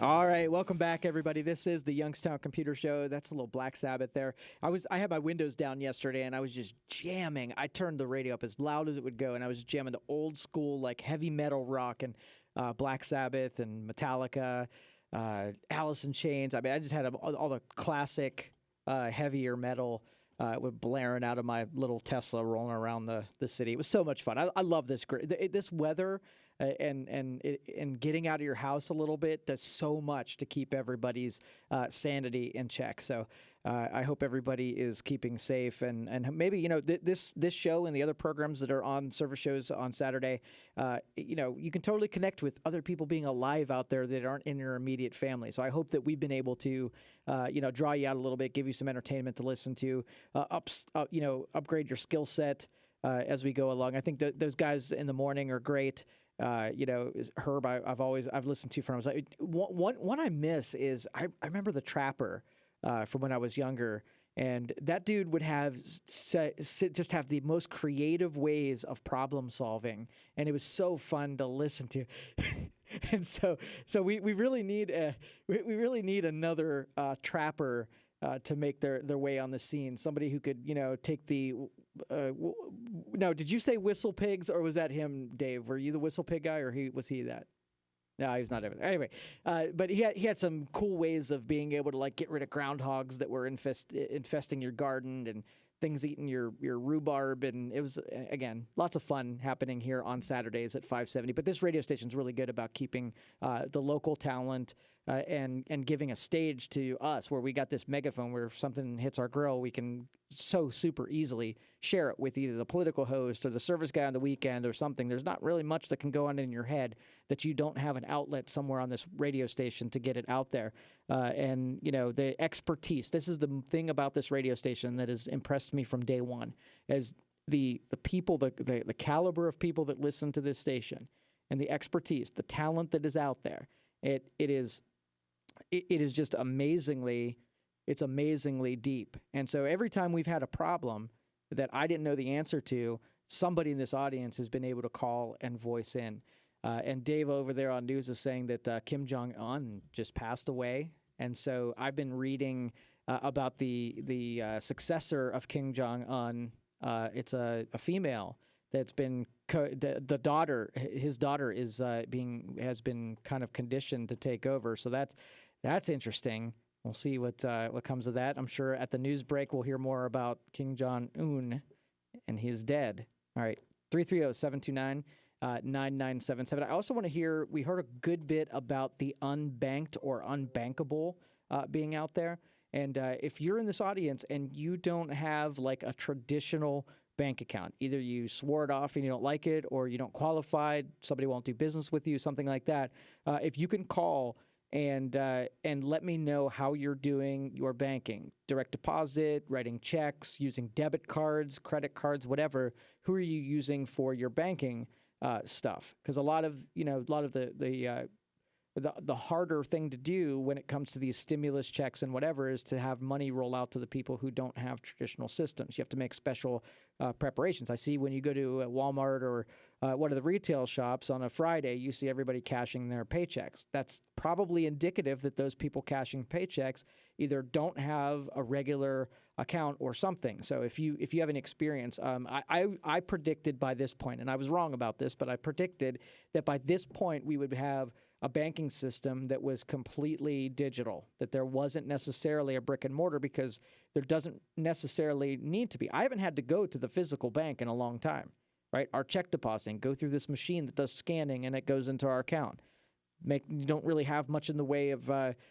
Speaker 8: All right, welcome back, everybody. This is the Youngstown Computer Show. That's a little Black Sabbath there. I had my windows down yesterday, and I was just jamming. I turned the radio up as loud as it would go, and I was jamming to old school, like heavy metal rock and Black Sabbath and Metallica, Alice in Chains. I mean, I just had all the classic heavier metal with blaring out of my little Tesla rolling around the city. It was so much fun. I love this this weather. And getting out of your house a little bit does so much to keep everybody's sanity in check. So I hope everybody is keeping safe, and maybe this show and the other programs that are on service shows on Saturday, you can totally connect with other people being alive out there that aren't in your immediate family. So I hope that we've been able to draw you out a little bit, give you some entertainment to listen to, upgrade your skill set as we go along. I think those guys in the morning are great. Herb, I've listened to from. One I miss is I remember the Trapper from when I was younger, and that dude would just have the most creative ways of problem solving, and it was so fun to listen to. And so we really need another Trapper to make their way on the scene. Somebody who could take the. No, did you say Whistle Pigs, or was that him, Dave? Were you the Whistle Pig guy, or was he that? No, he was not. Anyway, but he had some cool ways of being able to get rid of groundhogs that were infesting your garden and things eating your rhubarb, and it was, again, lots of fun happening here on Saturdays at 570. But this radio station is really good about keeping the local talent and giving a stage to us, where we got this megaphone where if something hits our grill, we can so super easily share it with either the political host or the service guy on the weekend or something. There's not really much that can go on in your head that you don't have an outlet somewhere on this radio station to get it out there. And the expertise. This is the thing about this radio station that has impressed me from day one, as the people, the caliber of people that listen to this station, and the expertise, the talent that is out there. It is just amazingly deep. And so every time we've had a problem that I didn't know the answer to, somebody in this audience has been able to call and voice in. And Dave over there on news is saying that Kim Jong-un just passed away. And so I've been reading about the successor of Kim Jong-un. It's a female that's been the daughter. His daughter has been kind of conditioned to take over. So that's interesting. We'll see what comes of that. I'm sure at the news break we'll hear more about Kim Jong-un, and he's dead. All right. 330-729-9977. I also want to hear, we heard a good bit about the unbanked or unbankable being out there. And if you're in this audience and you don't have like a traditional bank account, either you swore it off and you don't like it, or you don't qualify, somebody won't do business with you, something like that, if you can call and let me know how you're doing your banking, direct deposit, writing checks, using debit cards, credit cards, whatever. Who are you using for your banking stuff? Because a lot of the harder thing to do when it comes to these stimulus checks and whatever is to have money roll out to the people who don't have traditional systems. You have to make special preparations. I see when you go to Walmart or one of the retail shops on a Friday, you see everybody cashing their paychecks. That's probably indicative that those people cashing paychecks either don't have a regular account or something. So if you have an experience, I predicted by this point, and I was wrong about this, but I predicted that by this point we would have a banking system that was completely digital, that there wasn't necessarily a brick and mortar, because there doesn't necessarily need to be. I haven't had to go to the physical bank in a long time, right? Our check depositing, go through this machine that does scanning and it goes into our account. You don't really have much in the way of,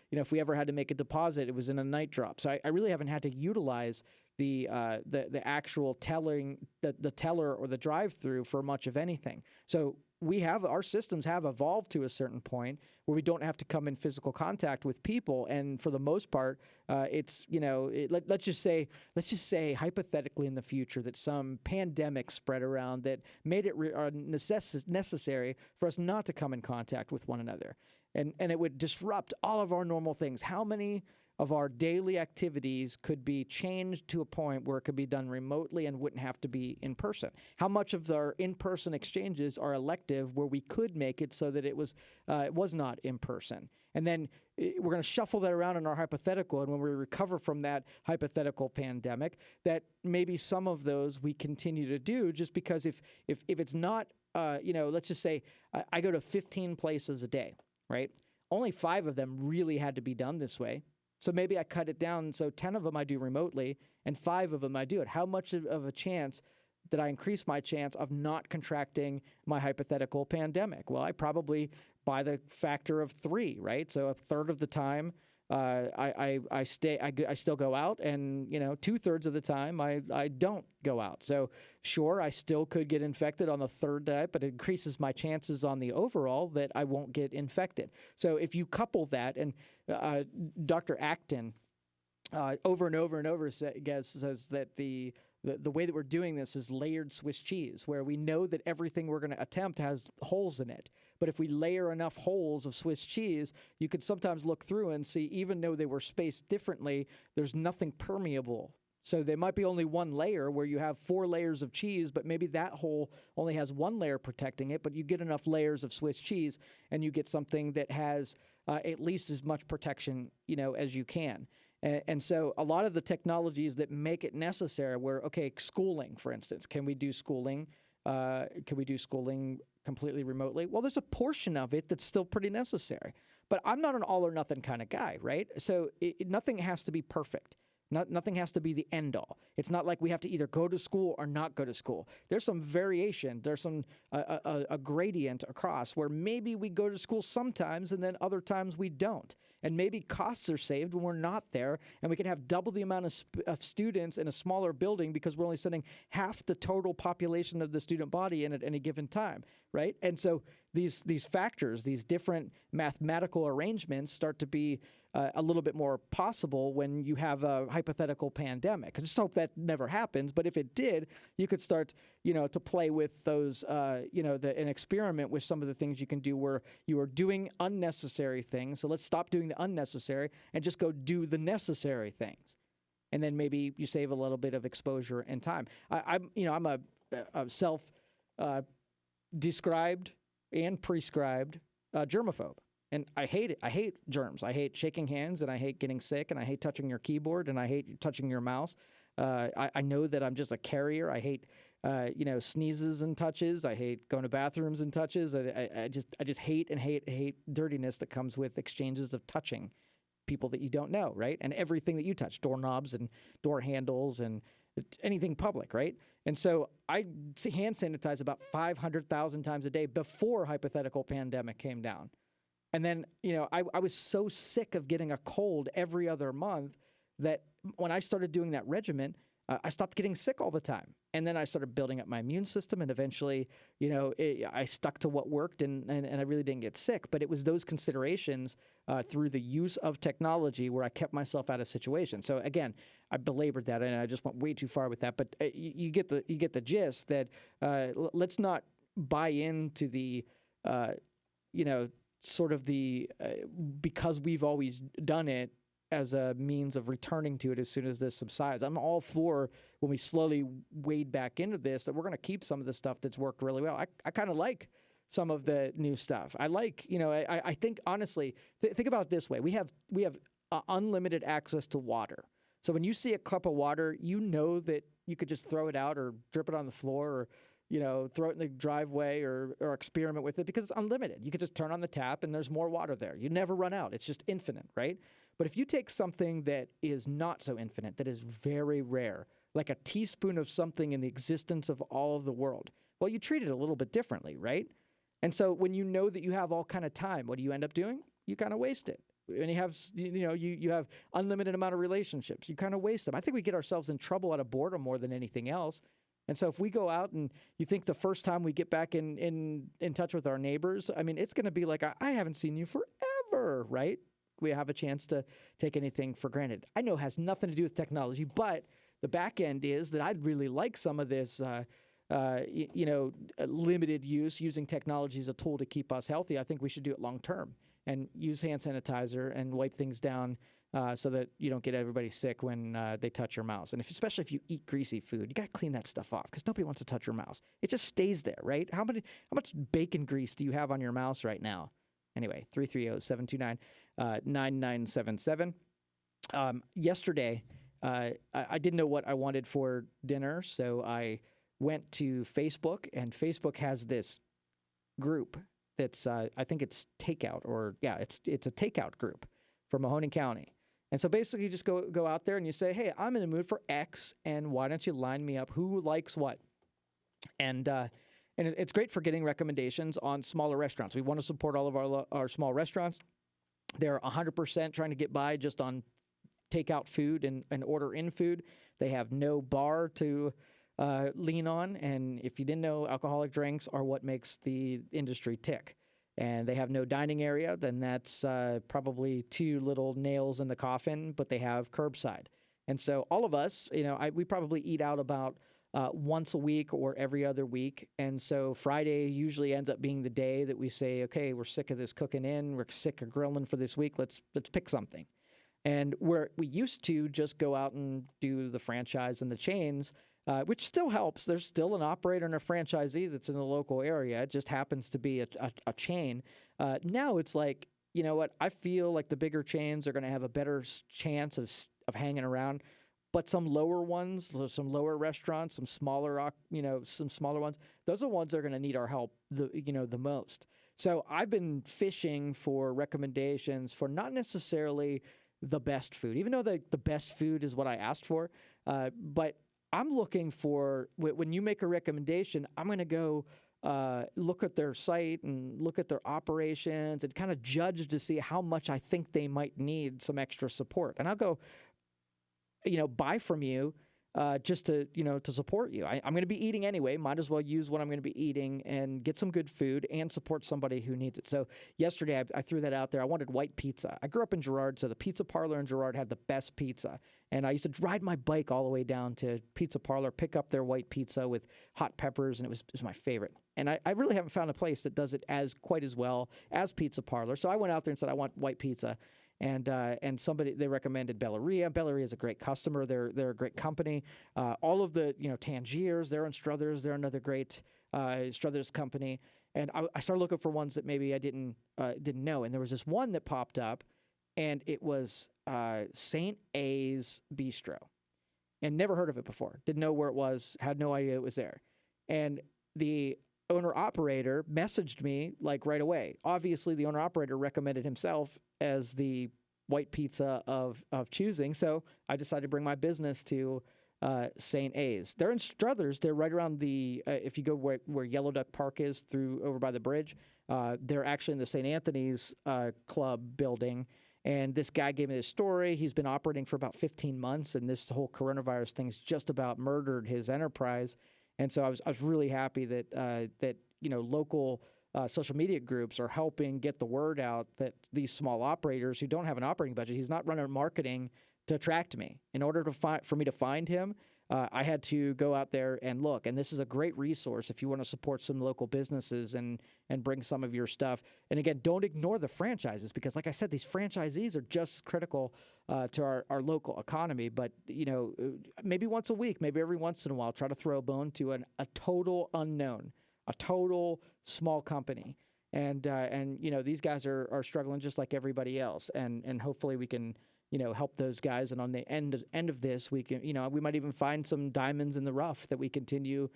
Speaker 8: if we ever had to make a deposit, it was in a night drop. So I really haven't had to utilize the actual the teller or the drive-through for much of anything. So our systems have evolved to a certain point where we don't have to come in physical contact with people, and for the most part, let's just say hypothetically in the future that some pandemic spread around that made it necessary for us not to come in contact with one another, and it would disrupt all of our normal things. How many of our daily activities could be changed to a point where it could be done remotely and wouldn't have to be in person? How much of our in-person exchanges are elective where we could make it so that it was not in person? And then we're going to shuffle that around in our hypothetical, and when we recover from that hypothetical pandemic, that maybe some of those we continue to do, just because if it's not, let's just say I go to 15 places a day, right? Only 5 of them really had to be done this way. So maybe I cut it down, so 10 of them I do remotely, and 5 of them I do it. How much of a chance did I increase my chance of not contracting my hypothetical pandemic? Well, I probably by the factor of 3, right? So a third of the time I still go out, and 2/3 of the time I don't go out. So sure, I still could get infected on the third day, but it increases my chances on the overall that I won't get infected. So if you couple that, and Dr. Acton over and over and over says that the way that we're doing this is layered Swiss cheese, where we know that everything we're going to attempt has holes in it. But if we layer enough holes of Swiss cheese, you could sometimes look through and see, even though they were spaced differently, there's nothing permeable. So there might be only one layer where you have 4 layers of cheese, but maybe that hole only has 1 layer protecting it, but you get enough layers of Swiss cheese and you get something that has at least as much protection, as you can. And so a lot of the technologies that make it necessary, schooling, for instance, can we do schooling completely remotely? Well, there's a portion of it that's still pretty necessary. But I'm not an all or nothing kind of guy, right? So nothing has to be perfect. Nothing has to be the end all. It's not like we have to either go to school or not go to school. There's some variation. There's some a gradient across where maybe we go to school sometimes and then other times we don't. And maybe costs are saved when we're not there, and we can have double the amount of students in a smaller building because we're only sending half the total population of the student body in at any given time, right? And so these factors, these different mathematical arrangements start to be a little bit more possible when you have a hypothetical pandemic. I just hope that never happens, but if it did, you could start, to play with those, an experiment with some of the things you can do where you are doing unnecessary things. So let's stop doing the unnecessary and just go do the necessary things. And then maybe you save a little bit of exposure and time. I'm a self-described and prescribed germaphobe. And I hate it. I hate germs. I hate shaking hands, and I hate getting sick, and I hate touching your keyboard, and I hate touching your mouse. I know that I'm just a carrier. I hate, sneezes and touches. I hate going to bathrooms and touches. I just hate dirtiness that comes with exchanges of touching people that you don't know, right? And everything that you touch, doorknobs and door handles and anything public, right? And so I hand sanitize about 500,000 times a day before hypothetical pandemic came down. And then, I was so sick of getting a cold every other month that when I started doing that regimen, I stopped getting sick all the time. And then I started building up my immune system, and eventually, I stuck to what worked, and I really didn't get sick. But it was those considerations through the use of technology where I kept myself out of situations. So again, I belabored that, and I just went way too far with that. But you get the gist that let's not buy into the sort of the because we've always done it as a means of returning to it as soon as this subsides. I'm all for when we slowly wade back into this that we're going to keep some of the stuff that's worked really well. I kind of like some of the new stuff. I like, I think honestly, think about it this way. We have unlimited access to water. So when you see a cup of water, you know that you could just throw it out or drip it on the floor or throw it in the driveway or experiment with it because it's unlimited. You could just turn on the tap and there's more water there. You never run out. It's just infinite, right? But if you take something that is not so infinite, that is very rare, like a teaspoon of something in the existence of all of the world, well, you treat it a little bit differently, right? And so when you know that you have all kind of time, what do you end up doing? You kind of waste it. And you have, you have unlimited amount of relationships. You kind of waste them. I think we get ourselves in trouble out of boredom more than anything else. And so if we go out and you think the first time we get back in touch with our neighbors, I mean, it's going to be like, I haven't seen you forever, right? We have a chance to take anything for granted. I know it has nothing to do with technology, but the back end is that I'd really like some of this, limited use, using technology as a tool to keep us healthy. I think we should do it long term and use hand sanitizer and wipe things down so that you don't get everybody sick when they touch your mouse. And especially if you eat greasy food, you got to clean that stuff off because nobody wants to touch your mouse. It just stays there, right? How much bacon grease do you have on your mouse right now? Anyway, 330-729-9977. Yesterday, I didn't know what I wanted for dinner, so I went to Facebook, and Facebook has this group that's, I think it's takeout, it's a takeout group for Mahoning County. And so basically you just go out there and you say, hey, I'm in the mood for X, and why don't you line me up? Who likes what? And it's great for getting recommendations on smaller restaurants. We want to support all of our small restaurants. They're 100% trying to get by just on takeout food and order in food. They have no bar to lean on. And if you didn't know, alcoholic drinks are what makes the industry tick. And they have no dining area, then that's probably two little nails in the coffin, but they have curbside. And so all of us, we probably eat out about once a week or every other week. And so Friday usually ends up being the day that we say, okay, we're sick of this cooking in. We're sick of grilling for this week. Let's pick something. And where we used to just go out and do the franchise and the chains, which still helps. There's still an operator and a franchisee that's in the local area. It just happens to be a chain. Now it's like, you know what? I feel like the bigger chains are going to have a better chance of hanging around. But some lower ones, some lower restaurants, some smaller ones, those are the ones that are going to need our help the most. So I've been fishing for recommendations for not necessarily the best food, even though the best food is what I asked for. But I'm looking for, when you make a recommendation, I'm going to go look at their site and look at their operations and kind of judge to see how much I think they might need some extra support. And I'll go, buy from you just to support you. I'm going to be eating anyway. Might as well use what I'm going to be eating and get some good food and support somebody who needs it. So yesterday I threw that out there. I wanted white pizza. I grew up in Girard, so the pizza parlor in Girard had the best pizza. And I used to ride my bike all the way down to Pizza Parlor, pick up their white pizza with hot peppers, and it was my favorite. And I really haven't found a place that does it quite as well as Pizza Parlor. So I went out there and said, I want white pizza. And somebody, they recommended Belleria. Belleria is a great customer. They're a great company. All of the, Tangiers, they're in Struthers. They're another great Struthers company. And I started looking for ones that maybe I didn't know. And there was this one that popped up, and it was St. A's Bistro. And never heard of it before. Didn't know where it was. Had no idea it was there. And the owner-operator messaged me like right away. Obviously, the owner-operator recommended himself as the white pizza of choosing. So I decided to bring my business to St. A's. They're in Struthers. They're right around the, if you go where Yellow Duck Park is over by the bridge, they're actually in the St. Anthony's Club building. And this guy gave me this story. He's been operating for about 15 months, and this whole coronavirus thing's just about murdered his enterprise. And so I was really happy that local social media groups are helping get the word out that these small operators who don't have an operating budget, he's not running marketing to attract me. In order for me to find him, I had to go out there and look. And this is a great resource if you want to support some local businesses and bring some of your stuff. And again, don't ignore the franchises because, like I said, these franchisees are just critical to our local economy. But, maybe once a week, maybe every once in a while, try to throw a bone to a total unknown, a total small company. And these guys are struggling just like everybody else. And hopefully we can help those guys. And on the end of this, we can, we might even find some diamonds in the rough that we continue,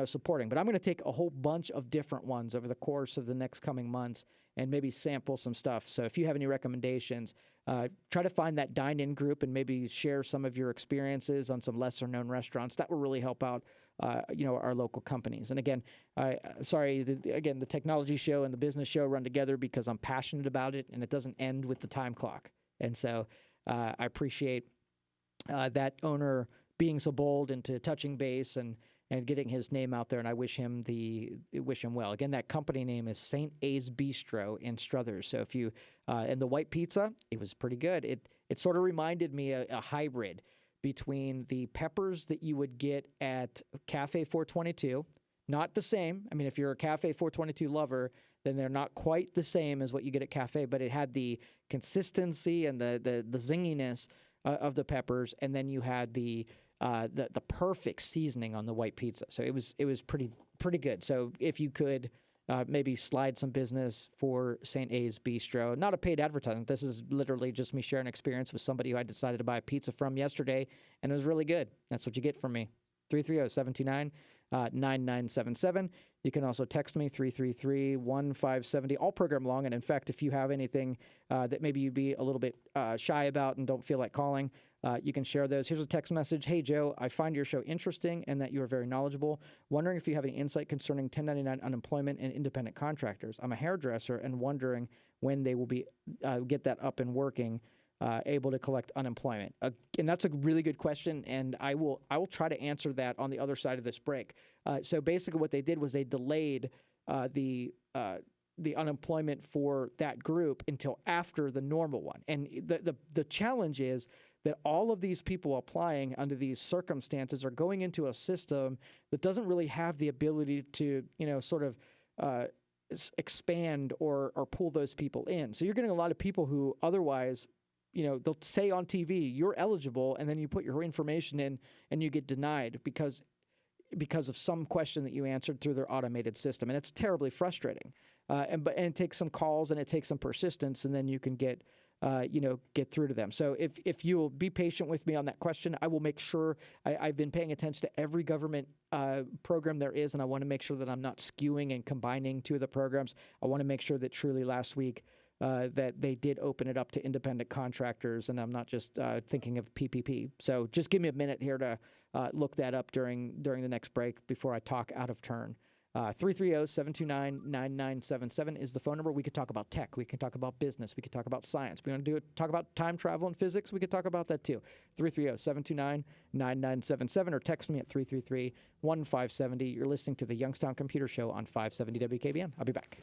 Speaker 8: supporting. But I'm going to take a whole bunch of different ones over the course of the next coming months and maybe sample some stuff. So if you have any recommendations, try to find that dine-in group and maybe share some of your experiences on some lesser-known restaurants. That will really help out, our local companies. And again, the technology show and the business show run together because I'm passionate about it, and it doesn't end with the time clock. And so I appreciate that owner being so bold into touching base and getting his name out there, and I wish him well. Again, that company name is St. A's Bistro in Struthers. So if you and the white pizza, it was pretty good. It sort of reminded me a hybrid between the peppers that you would get at Cafe 422. Not the same. I mean, if you're a Cafe 422 lover, then they're not quite the same as what you get at Cafe, but it had the consistency and the zinginess of the peppers, and then you had the perfect seasoning on the white pizza. So it was pretty good. So if you could maybe slide some business for St. A's Bistro, not a paid advertisement. This is literally just me sharing experience with somebody who I decided to buy a pizza from yesterday, and it was really good. That's what you get from me. 330-729-9977. You can also text me, 333-1570, all program long. And in fact, if you have anything that maybe you'd be a little bit shy about and don't feel like calling, you can share those. Here's a text message. Hey, Joe, I find your show interesting and that you are very knowledgeable. Wondering if you have any insight concerning 1099 unemployment and independent contractors. I'm a hairdresser and wondering when they will be get that up and working, able to collect unemployment. And that's a really good question, and I will try to answer that on the other side of this break. So basically what they did was they delayed the unemployment for that group until after the normal one. And the challenge is that all of these people applying under these circumstances are going into a system that doesn't really have the ability to, sort of expand or pull those people in. So you're getting a lot of people who otherwise, they'll say on TV, you're eligible, and then you put your information in and you get denied because of some question that you answered through their automated system. And it's terribly frustrating. And it takes some calls and it takes some persistence, and then you can get through to them. So if you will be patient with me on that question, I will make sure I've been paying attention to every government program there is, and I want to make sure that I'm not skewing and combining two of the programs. I want to make sure that truly last week that they did open it up to independent contractors, and I'm not just thinking of PPP. So just give me a minute here to look that up during the next break before I talk out of turn. 330-729-9977 is the phone number. We could talk about tech. We can talk about business. We could talk about science. We want to talk about time travel and physics. We could talk about that too. 330-729-9977 or text me at 333-1570. You're listening to the Youngstown Computer Show on 570 WKBN. I'll be back.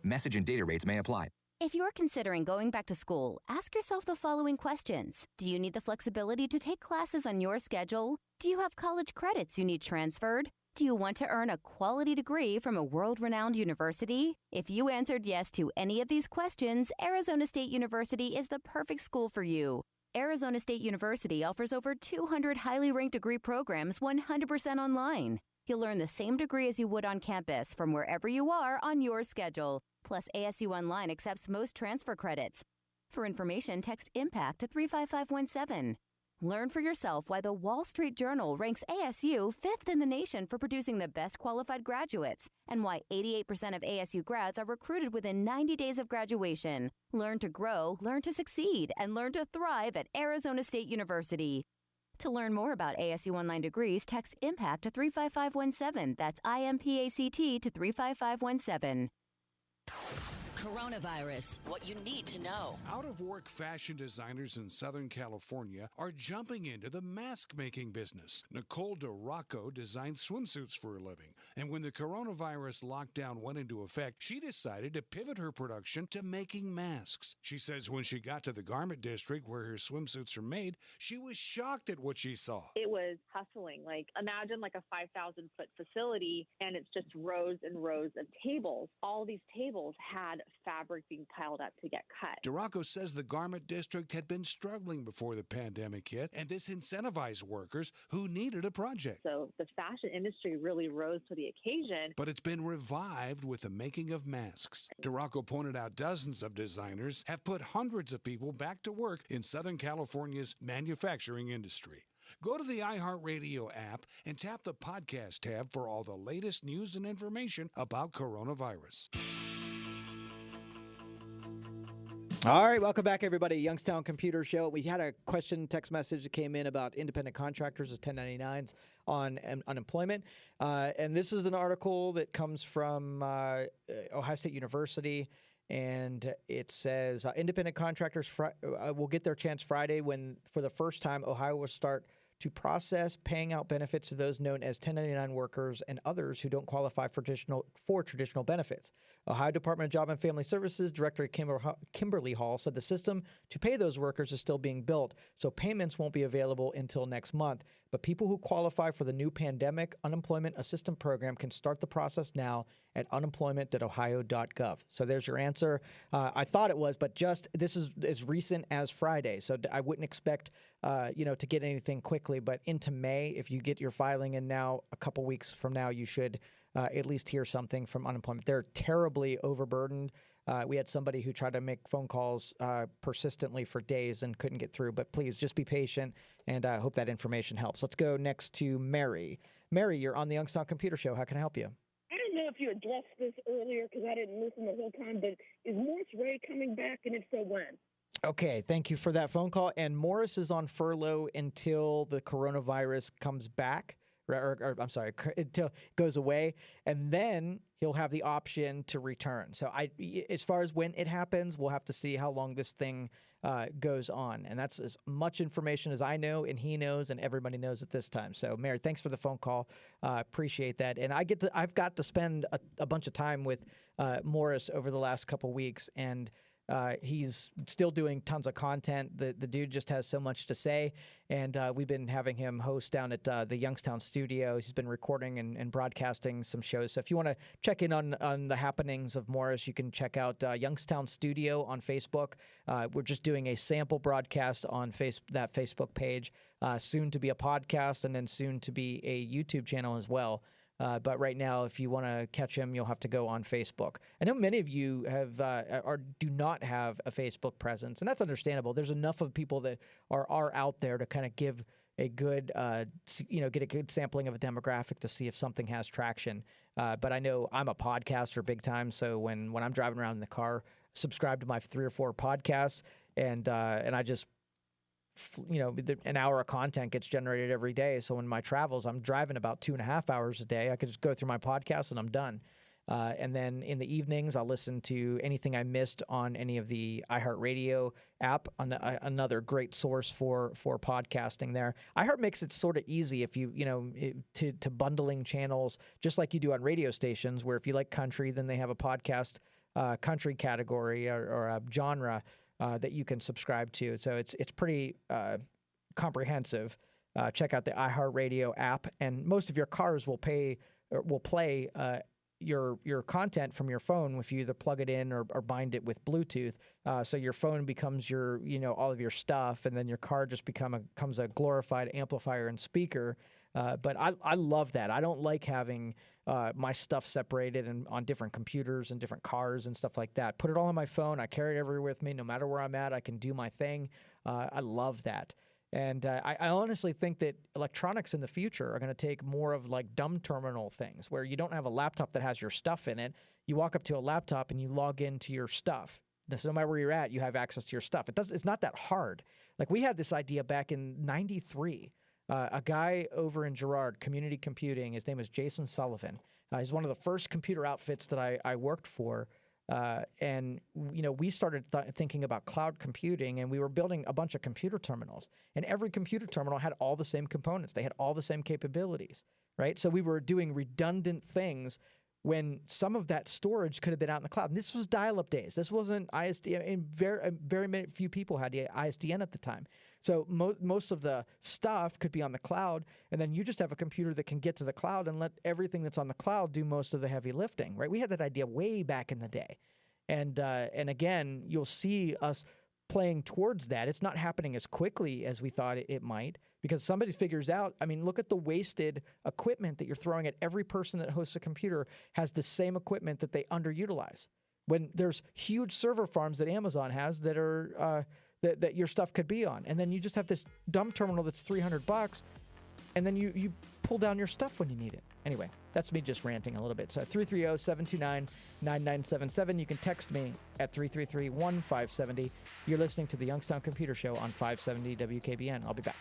Speaker 23: Message and data rates may apply.
Speaker 24: If you're considering going back to school, ask yourself the following questions. Do you need the flexibility to take classes on your schedule? Do you have college credits you need transferred? Do you want to earn a quality degree from a world-renowned university? If you answered yes to any of these questions, Arizona State University is the perfect school for you. Arizona State University offers over 200 highly ranked degree programs 100% online. You'll learn the same degree as you would on campus from wherever you are on your schedule. Plus, ASU Online accepts most transfer credits. For information, text IMPACT to 35517. Learn for yourself why the Wall Street Journal ranks ASU 5th in the nation for producing the best qualified graduates, and why 88% of ASU grads are recruited within 90 days of graduation. Learn to grow, learn to succeed, and learn to thrive at Arizona State University. To learn more about ASU online degrees, text IMPACT to 35517. That's IMPACT to 35517.
Speaker 4: Coronavirus, what you need to know.
Speaker 5: Out-of-work fashion designers in Southern California are jumping into the mask-making business. Nicole DeRocco designs swimsuits for a living, and when the coronavirus lockdown went into effect, she decided to pivot her production to making masks. She says when she got to the garment district where her swimsuits are made, she was shocked at what she saw.
Speaker 7: It was hustling. Like, imagine like a 5,000-foot facility, and it's just rows and rows of tables. All these tables had fabric being piled up to get cut.
Speaker 5: DeRocco says the garment district had been struggling before the pandemic hit, and this incentivized workers who needed a project.
Speaker 7: So the fashion industry really rose to the occasion.
Speaker 5: But it's been revived with the making of masks. DeRocco pointed out dozens of designers have put hundreds of people back to work in Southern California's manufacturing industry. Go to the iHeartRadio app and tap the podcast tab for all the latest news and information about coronavirus.
Speaker 8: All right, welcome back, everybody. Youngstown Computer Show. We had a question text message that came in about independent contractors as 1099s on unemployment. And this is an article that comes from Ohio State University. And it says independent contractors will get their chance Friday when, for the first time, Ohio will start to process paying out benefits to those known as 1099 workers and others who don't qualify for traditional benefits. Ohio Department of Job and Family Services Director Kimberly Hall said the system to pay those workers is still being built, so payments won't be available until next month. But people who qualify for the new pandemic unemployment assistance program can start the process now at unemployment.ohio.gov. So there's your answer. I thought it was, but just this is as recent as Friday, so I wouldn't expect to get anything quickly. But into May, if you get your filing in now, a couple weeks from now, you should at least hear something from unemployment. They're terribly overburdened. We had somebody who tried to make phone calls persistently for days and couldn't get through. But please just be patient, and I hope that information helps. Let's go next to Mary. Mary, you're on the Youngstown Computer Show. How can I help you?
Speaker 9: I don't know if you addressed this earlier because I didn't listen the whole time, but is Morris Ray coming back, and if so, when?
Speaker 8: Okay, thank you for that phone call. And Morris is on furlough until the coronavirus comes back. Or I'm sorry, until it goes away, and then he'll have the option to return. So as far as when it happens, we'll have to see how long this thing goes on. And that's as much information as I know, and he knows, and everybody knows at this time. So, Mary, thanks for the phone call. Appreciate that. And I've got to spend a bunch of time with Morris over the last couple weeks, and he's still doing tons of content. The dude just has so much to say, and we've been having him host down at the Youngstown studio. He's been recording and broadcasting some shows. So if you want to check in on the happenings of Morris, you can check out Youngstown Studio on Facebook. We're just doing a sample broadcast on that Facebook page, soon to be a podcast, and then soon to be a YouTube channel as well. But right now, if you want to catch him, you'll have to go on Facebook. I know many of you do not have a Facebook presence, and that's understandable. There's enough of people that are out there to kind of give a good, get a good sampling of a demographic to see if something has traction. But I know I'm a podcaster big time, so when I'm driving around in the car, subscribe to my 3 or 4 podcasts, and I just an hour of content gets generated every day. So in my travels, I'm driving about 2.5 hours a day. I could just go through my podcast and I'm done. And then in the evenings, I'll listen to anything I missed on any of the iHeartRadio app, another great source for podcasting there. iHeart makes it sort of easy if to bundling channels, just like you do on radio stations, where if you like country, then they have a podcast country category or a genre that you can subscribe to. So it's pretty comprehensive. Check out the iHeartRadio app, and most of your cars will play your content from your phone if you either plug it in or bind it with Bluetooth. So your phone becomes your all of your stuff, and then your car just becomes a glorified amplifier and speaker. But I love that. I don't like having my stuff separated and on different computers and different cars and stuff like that. Put it all on my phone. I carry it everywhere with me. No matter where I'm at, I can do my thing. I love that. And I honestly think that electronics in the future are going to take more of like dumb terminal things where you don't have a laptop that has your stuff in it. You walk up to a laptop and you log into your stuff. So no matter where you're at, you have access to your stuff. It's not that hard. Like we had this idea back in '93. A guy over in Girard, Community Computing, his name is Jason Sullivan. He's one of the first computer outfits that I worked for. And we started thinking about cloud computing, and we were building a bunch of computer terminals. And every computer terminal had all the same components. They had all the same capabilities, right? So we were doing redundant things when some of that storage could have been out in the cloud. And this was dial-up days. This wasn't ISDN. And very few people had ISDN at the time. So most of the stuff could be on the cloud, and then you just have a computer that can get to the cloud and let everything that's on the cloud do most of the heavy lifting, right? We had that idea way back in the day. And again, you'll see us playing towards that. It's not happening as quickly as we thought it might, because somebody figures out, I mean, look at the wasted equipment that you're throwing at every person that hosts a computer has the same equipment that they underutilize. When there's huge server farms that Amazon has that are that your stuff could be on. And then you just have this dumb terminal that's $300, and then you pull down your stuff when you need it. Anyway, that's me just ranting a little bit. So 330-729-9977. You can text me at 333-1570. You're listening to the Youngstown Computer Show on 570 WKBN. I'll be back.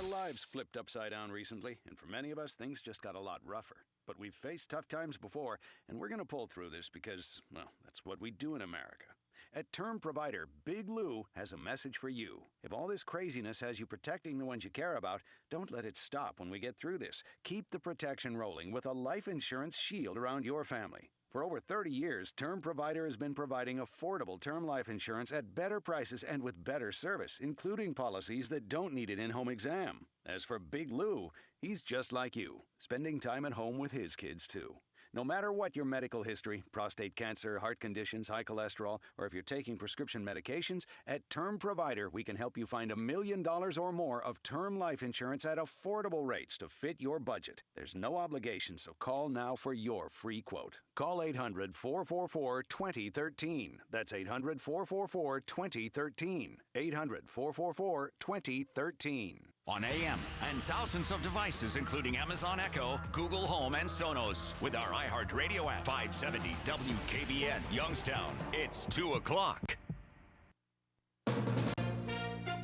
Speaker 6: Lives flipped upside down recently, and for many of us, things just got a lot rougher. But we've faced tough times before, and we're going to pull through this because, well, that's what we do in America. At Term Provider, Big Lou has a message for you. If all this craziness has you protecting the ones you care about, don't let it stop when we get through this. Keep the protection rolling with a life insurance shield around your family. For over 30 years, Term Provider has been providing affordable term life insurance at better prices and with better service, including policies that don't need an in-home exam. As for Big Lou, he's just like you, spending time at home with his kids, too. No matter what your medical history, prostate cancer, heart conditions, high cholesterol, or if you're taking prescription medications, at Term Provider, we can help you find $1 million or more of term life insurance at affordable rates to fit your budget. There's no obligation, so call now for your free quote. Call 800-444-2013. That's 800-444-2013. 800-444-2013.
Speaker 2: On AM and thousands of devices, including Amazon Echo, Google Home, and Sonos. With our iHeartRadio app, 570 WKBN, Youngstown. It's 2 o'clock.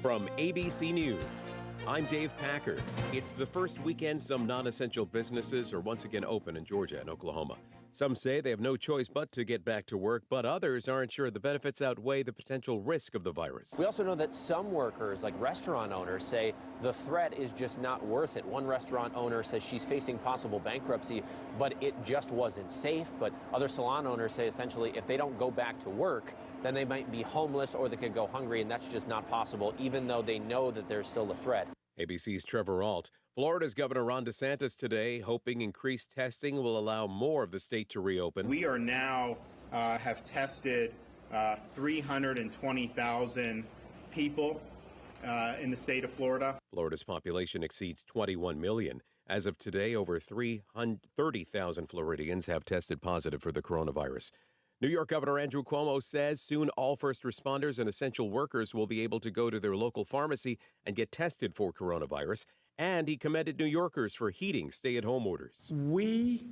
Speaker 10: From ABC News, I'm Dave Packard. It's the first weekend some non-essential businesses are once again open in Georgia and Oklahoma. Some say they have no choice but to get back to work, but others aren't sure the benefits outweigh the potential risk of the virus.
Speaker 11: We also know that some workers, like restaurant owners, say the threat is just not worth it. One restaurant owner says she's facing possible bankruptcy, but it just wasn't safe. But other salon owners say essentially if they don't go back to work, then they might be homeless or they could go hungry, and that's just not possible, even though they know that there's still a threat.
Speaker 10: ABC's Trevor Ault. Florida's Governor Ron DeSantis today hoping increased testing will allow more of the state to reopen.
Speaker 13: We are now have tested 320,000 people in the state of Florida.
Speaker 10: Florida's population exceeds 21 million. As of today, over 330,000 Floridians have tested positive for the coronavirus. New York Governor Andrew Cuomo says soon all first responders and essential workers will be able to go to their local pharmacy and get tested for coronavirus. And he commended New Yorkers for heeding stay-at-home orders.
Speaker 25: We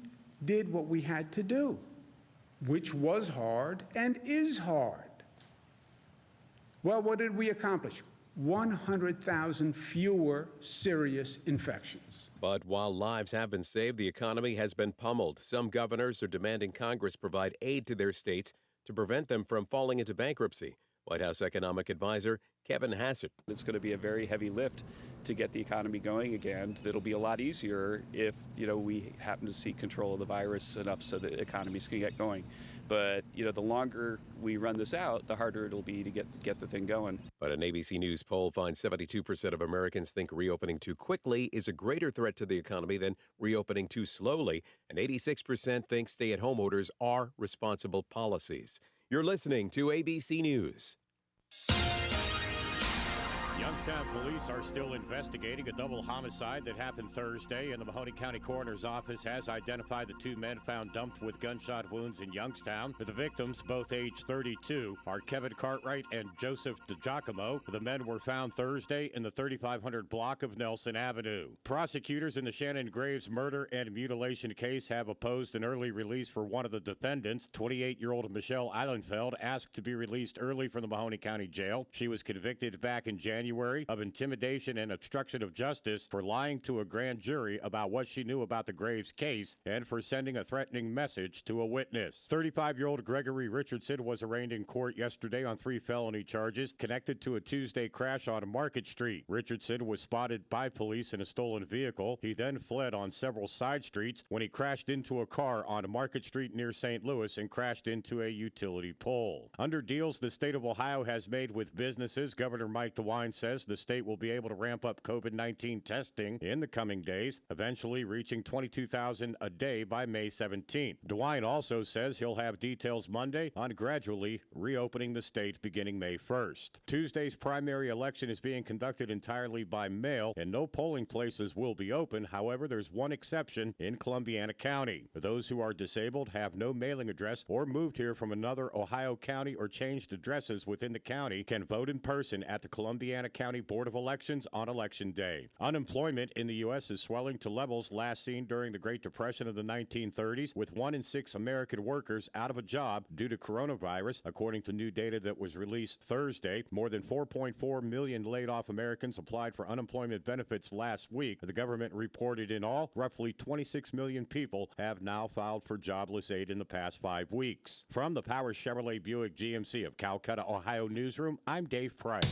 Speaker 25: did what we had to do, which was hard and is hard. Well, what did we accomplish? 100,000 fewer serious infections.
Speaker 10: But while lives have been saved, the economy has been pummeled. Some governors are demanding Congress provide aid to their states to prevent them from falling into bankruptcy. White House economic advisor Kevin Hassett.
Speaker 26: It's going to be a very heavy lift to get the economy going again. It'll be a lot easier if, we happen to see control of the virus enough so that economies can get going. But, the longer we run this out, the harder it'll be to get the thing going.
Speaker 10: But an ABC News poll finds 72% of Americans think reopening too quickly is a greater threat to the economy than reopening too slowly. And 86% think stay-at-home orders are responsible policies. You're listening to ABC News.
Speaker 1: Youngstown police are still investigating a double homicide that happened Thursday, and the Mahoney County Coroner's Office has identified the two men found dumped with gunshot wounds in Youngstown. The victims, both age 32, are Kevin Cartwright and Joseph DiGiacomo. The men were found Thursday in the 3500 block of Nelson Avenue. Prosecutors in the Shannon Graves murder and mutilation case have opposed an early release for one of the defendants. 28-year-old Michelle Eilenfeld asked to be released early from the Mahoney County Jail. She was convicted back in January of intimidation and obstruction of justice for lying to a grand jury about what she knew about the Graves case and for sending a threatening message to a witness. 35-year-old Gregory Richardson was arraigned in court yesterday on 3 felony charges connected to a Tuesday crash on Market Street. Richardson was spotted by police in a stolen vehicle. He then fled on several side streets when he crashed into a car on Market Street near St. Louis and crashed into a utility pole. Under deals the state of Ohio has made with businesses, Governor Mike DeWine says the state will be able to ramp up COVID-19 testing in the coming days, eventually reaching 22,000 a day by May 17th. DeWine also says he'll have details Monday on gradually reopening the state beginning May 1st. Tuesday's primary election is being conducted entirely by mail, and no polling places will be open. However, there's one exception in Columbiana County. Those who are disabled, have no mailing address, or moved here from another Ohio county or changed addresses within the county can vote in person at the Columbiana County Board of Elections on Election Day. Unemployment in the U.S. is swelling to levels last seen during the Great Depression of the 1930s, with 1 in 6 American workers out of a job due to coronavirus, according to new data that was released Thursday. More than 4.4 million laid-off Americans applied for unemployment benefits last week. The government reported in all, roughly 26 million people have now filed for jobless aid in the past 5 weeks. From the Powers Chevrolet Buick GMC of Calcutta, Ohio newsroom, I'm Dave Price.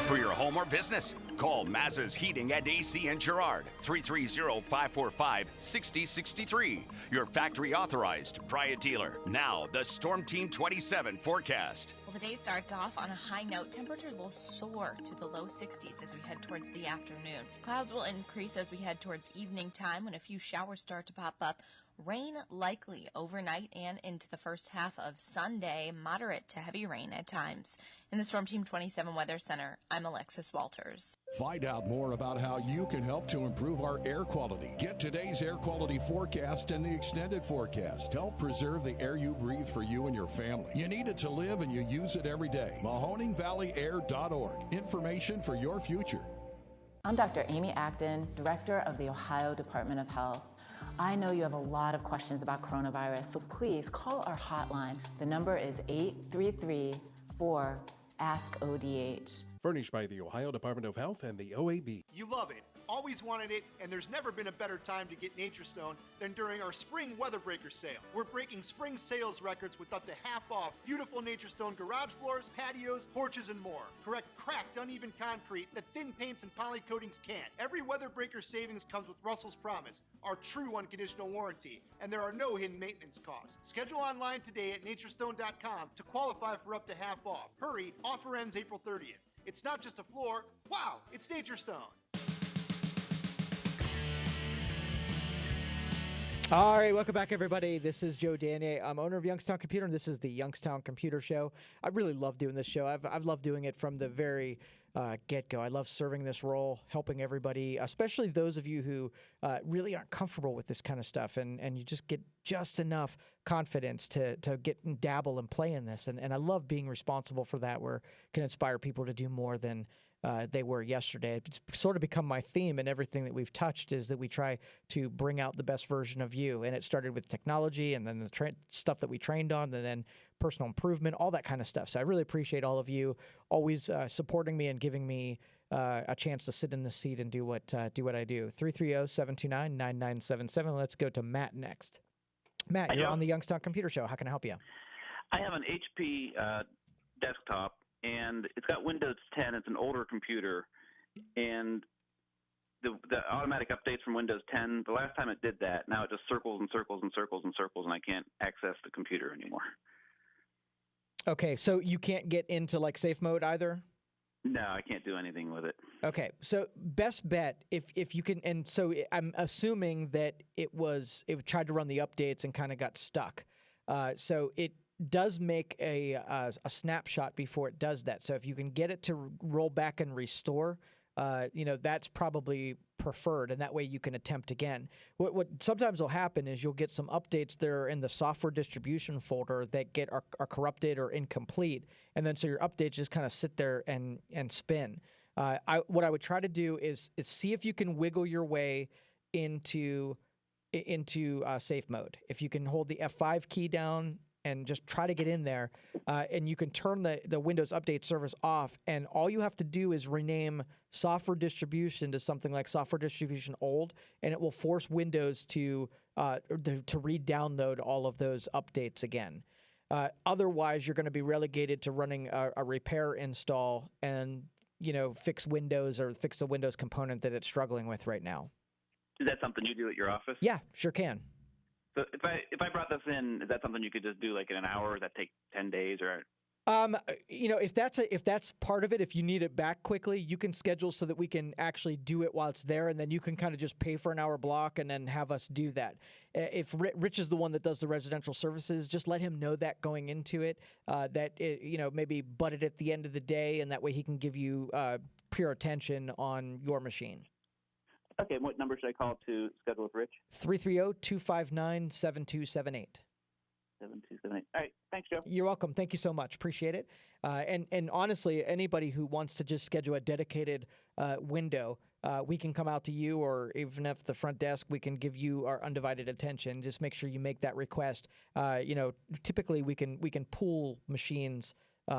Speaker 2: For your home or business, call Mazza's Heating and AC in Girard, 330-545-6063. Your factory authorized Bryant dealer. Now, the Storm Team 27 forecast.
Speaker 3: Well, the day starts off on a high note. Temperatures will soar to the low 60s as we head towards the afternoon. Clouds will increase as we head towards evening time when a few showers start to pop up. Rain likely overnight and into the first half of Sunday. Moderate to heavy rain at times. In the Storm Team 27 Weather Center, I'm Alexis Walters.
Speaker 12: Find out more about how you can help to improve our air quality. Get today's air quality forecast and the extended forecast. Help preserve the air you breathe for you and your family. You need it to live and you use it every day. MahoningValleyAir.org. Information for your future.
Speaker 14: I'm Dr. Amy Acton, Director of the Ohio Department of Health. I know you have a lot of questions about coronavirus, so please call our hotline. The number is 833-4-ASK-ODH.
Speaker 15: Furnished by the Ohio Department of Health and the OAB.
Speaker 16: You love it, always wanted it, and there's never been a better time to get Nature Stone than during our Spring Weather Breaker sale. We're breaking spring sales records with up to half off beautiful Nature Stone garage floors, patios, porches, and more. Correct cracked, uneven concrete that thin paints and poly coatings can't. Every Weather Breaker savings comes with Russell's Promise, our true unconditional warranty, and there are no hidden maintenance costs. Schedule online today at naturestone.com to qualify for up to half off. Hurry, offer ends April 30th. It's not just a floor. Wow, it's Nature Stone.
Speaker 8: All right, welcome back, everybody. This is Joe Danier. I'm owner of Youngstown Computer, and this is the Youngstown Computer Show. I really love doing this show. I've loved doing it from the very get-go. I love serving this role, helping everybody, especially those of you who really aren't comfortable with this kind of stuff, and you just get just enough confidence to get and dabble and play in this. And I love being responsible for that, where it can inspire people to do more than they were yesterday. It's sort of become my theme in everything that we've touched, is that we try to bring out the best version of you. And it started with technology, and then the stuff that we trained on, and then personal improvement, all that kind of stuff. So I really appreciate all of you always supporting me and giving me a chance to sit in the seat and do what I do. 330-729-9977. Let's go to Matt next. Matt, you're on the Youngstown Computer Show. How can I help you?
Speaker 17: I have an HP desktop, and it's got Windows 10. It's an older computer, and the automatic updates from Windows 10, the last time it did that, now it just circles and circles and circles and circles, and I can't access the computer anymore.
Speaker 8: Okay, so you can't get into like safe mode either?
Speaker 17: No, I can't do anything with it.
Speaker 8: Okay, so best bet if you can, and so I'm assuming that it tried to run the updates and kind of got stuck. So does make a snapshot before it does that. So if you can get it to roll back and restore, that's probably preferred, and that way you can attempt again. What sometimes will happen is you'll get some updates that are in the software distribution folder that are corrupted or incomplete, and then so your updates just kind of sit there and spin. What I would try to do is see if you can wiggle your way into safe mode. If you can hold the F5 key down and just try to get in there, and you can turn the Windows Update service off, and all you have to do is rename software distribution to something like software distribution old, and it will force Windows to re-download all of those updates again. Otherwise, you're going to be relegated to running a repair install and fix Windows or fix the Windows component that it's struggling with right now.
Speaker 17: Is that something you do at your office?
Speaker 8: Yeah, sure can.
Speaker 17: So if I brought this in, is that something you could just do like in an hour? Or does that take 10 days or?
Speaker 8: If that's part of it, if you need it back quickly, you can schedule so that we can actually do it while it's there, and then you can kind of just pay for an hour block and then have us do that. If Rich is the one that does the residential services, just let him know that going into it, maybe butt it at the end of the day, and that way he can give you pure attention on your machine.
Speaker 17: Okay, what number should I call to schedule with Rich?
Speaker 8: 330-259-7278.
Speaker 17: 7278. All right, thanks, Joe.
Speaker 8: You're welcome. Thank you so much. Appreciate it. And honestly, anybody who wants to just schedule a dedicated window, we can come out to you, or even if the front desk, we can give you our undivided attention. Just make sure you make that request. Typically we can pool machines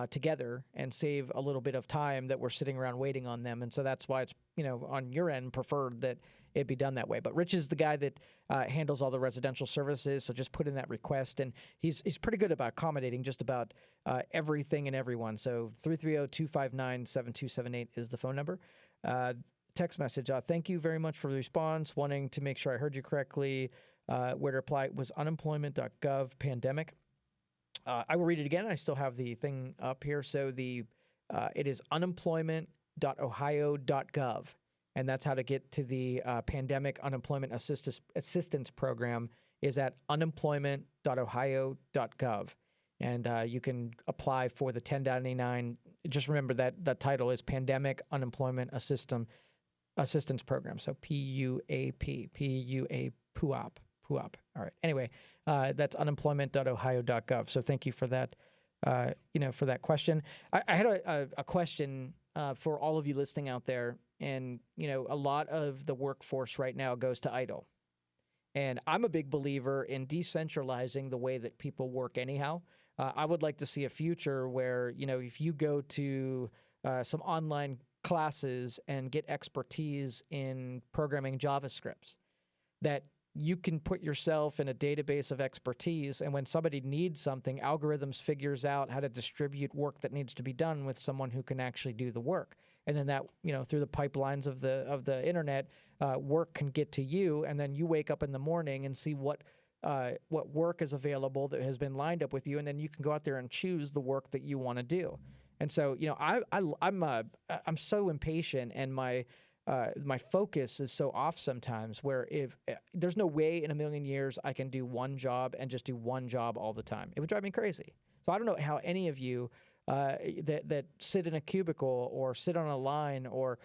Speaker 8: together and save a little bit of time that we're sitting around waiting on them. And so that's why it's, on your end preferred that it be done that way. But Rich is the guy that handles all the residential services. So just put in that request, and he's pretty good about accommodating just about everything and everyone. So 330-259-7278 is the phone number. Text message. Thank you very much for the response. Wanting to make sure I heard you correctly. Where to apply was unemployment.gov pandemic. I will read it again. I still have the thing up here. So it is unemployment.ohio.gov, and that's how to get to the pandemic unemployment assistance program is at unemployment.ohio.gov, and you can apply for the 1099. Just remember that the title is Pandemic Unemployment Assistance Program. So PUAP, PUAP. All right. Anyway, that's unemployment.ohio.gov. So thank you for that, for that question. I had a question for all of you listening out there. And, a lot of the workforce right now goes to idle. And I'm a big believer in decentralizing the way that people work anyhow. I would like to see a future where, if you go to some online classes and get expertise in programming JavaScripts, that you can put yourself in a database of expertise, and when somebody needs something, algorithms figures out how to distribute work that needs to be done with someone who can actually do the work. And then that, through the pipelines of the internet, work can get to you, and then you wake up in the morning and see what work is available that has been lined up with you, and then you can go out there and choose the work that you want to do. And so, I'm so impatient, and my focus is so off sometimes, where if there's no way in a million years I can do one job and just do one job all the time. It would drive me crazy. So I don't know how any of you that sit in a cubicle or sit on a line or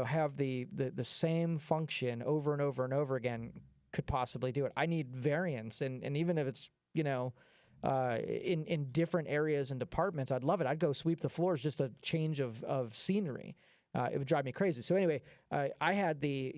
Speaker 8: have the same function over and over and over again could possibly do it. I need variance, and even if it's in different areas and departments, I'd love it. I'd go sweep the floors, just a change of scenery. It would drive me crazy. So anyway, I had the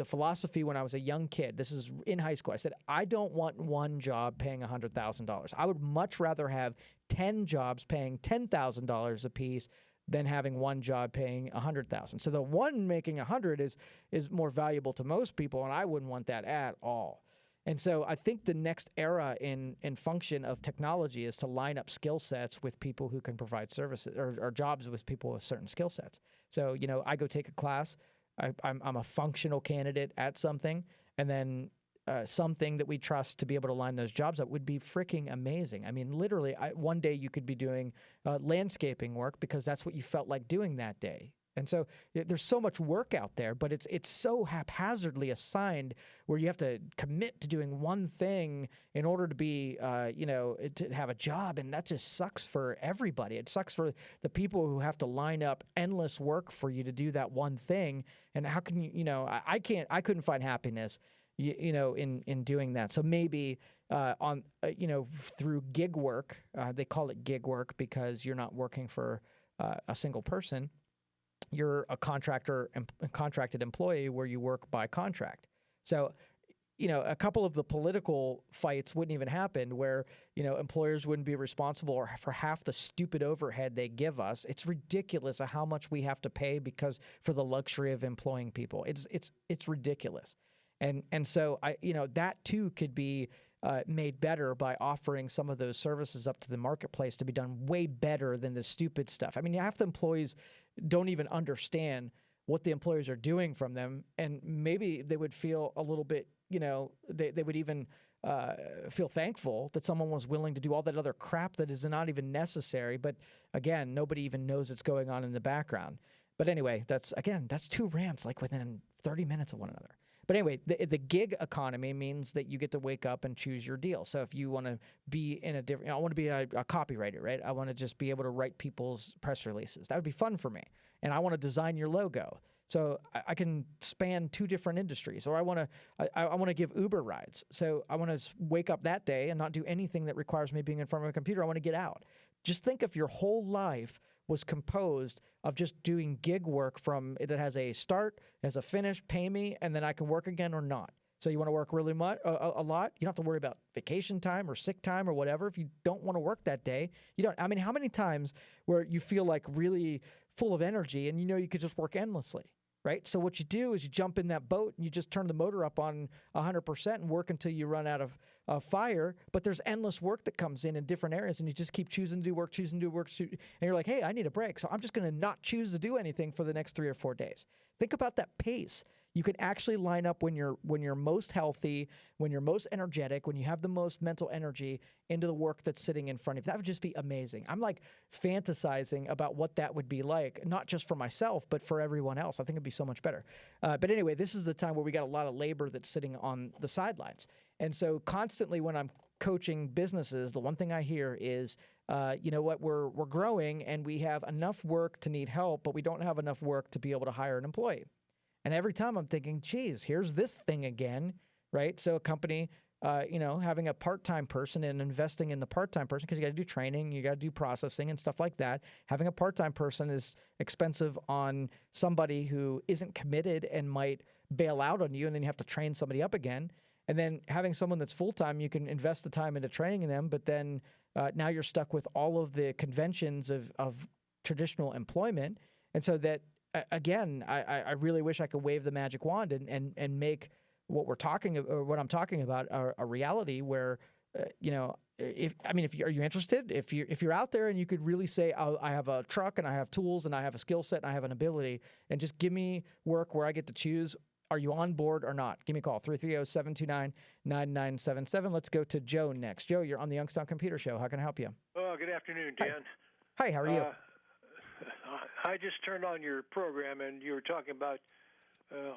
Speaker 8: philosophy when I was a young kid. This is in high school. I said, I don't want one job paying $100,000. I would much rather have 10 jobs paying $10,000 a piece than having one job paying $100,000. So the one making $100 is more valuable to most people, and I wouldn't want that at all. And so I think the next era in function of technology is to line up skill sets with people who can provide services or jobs with people with certain skill sets. So, I go take a class, I'm a functional candidate at something, and then something that we trust to be able to line those jobs up would be freaking amazing. I mean, literally, one day you could be doing landscaping work because that's what you felt like doing that day. And so there's so much work out there, but it's so haphazardly assigned where you have to commit to doing one thing in order to be, to have a job. And that just sucks for everybody. It sucks for the people who have to line up endless work for you to do that one thing. And how can I couldn't find happiness, in doing that. So maybe through gig work, they call it gig work because you're not working for a single person. You're a contracted employee where you work by contract. So, a couple of the political fights wouldn't even happen where, employers wouldn't be responsible for half the stupid overhead they give us. It's ridiculous how much we have to pay for the luxury of employing people. It's ridiculous. And so that too could be made better by offering some of those services up to the marketplace to be done way better than the stupid stuff. I mean, half the employees don't even understand what the employers are doing from them, and maybe they would feel a little bit, they would even feel thankful that someone was willing to do all that other crap that is not even necessary. But again, nobody even knows what's going on in the background. But anyway, that's two rants like within 30 minutes of one another. But anyway, the gig economy means that you get to wake up and choose your deal. So if you want to be in I want to be a copywriter, right? I want to just be able to write people's press releases. That would be fun for me. And I want to design your logo. So I can span two different industries. Or I want to give Uber rides. So I want to wake up that day and not do anything that requires me being in front of a computer. I want to get out. Just think if your whole life was composed of just doing gig work that has a start, has a finish, pay me, and then I can work again or not. So you want to work really much, a lot? You don't have to worry about vacation time or sick time or whatever. If you don't want to work that day, you don't. I mean, how many times where you feel like really full of energy and you could just work endlessly, right? So what you do is you jump in that boat and you just turn the motor up on 100% and work until you run out of fire. But there's endless work that comes in different areas, and you just keep choosing to do work, and you're like, hey, I need a break, so I'm just going to not choose to do anything for the next 3 or 4 days. Think about that pace. You can actually line up when you're most healthy, when you're most energetic, when you have the most mental energy into the work that's sitting in front of you. That would just be amazing. I'm like fantasizing about what that would be like, not just for myself, but for everyone else. I think it'd be so much better. But anyway, this is the time where we got a lot of labor that's sitting on the sidelines. And so constantly when I'm coaching businesses, the one thing I hear is, we're growing and we have enough work to need help, but we don't have enough work to be able to hire an employee. And every time I'm thinking, geez, here's this thing again, right? So a company, having a part-time person and investing in the part-time person, because you got to do training, you got to do processing and stuff like that. Having a part-time person is expensive on somebody who isn't committed and might bail out on you, and then you have to train somebody up again. And then having someone that's full-time, you can invest the time into training them, but then now you're stuck with all of the conventions of traditional employment. And so that, again, I really wish I could wave the magic wand and make what I'm talking about a reality where, are you interested? If you're out there and you could really say, I have a truck and I have tools and I have a skill set and I have an ability, and just give me work where I get to choose. Are you on board or not? Give me a call, 330-729-9977. Let's go to Joe next. Joe, you're on the Youngstown Computer Show. How can I help you?
Speaker 18: Oh, good afternoon, Dan.
Speaker 8: Hi, how are you?
Speaker 18: I just turned on your program, and you were talking about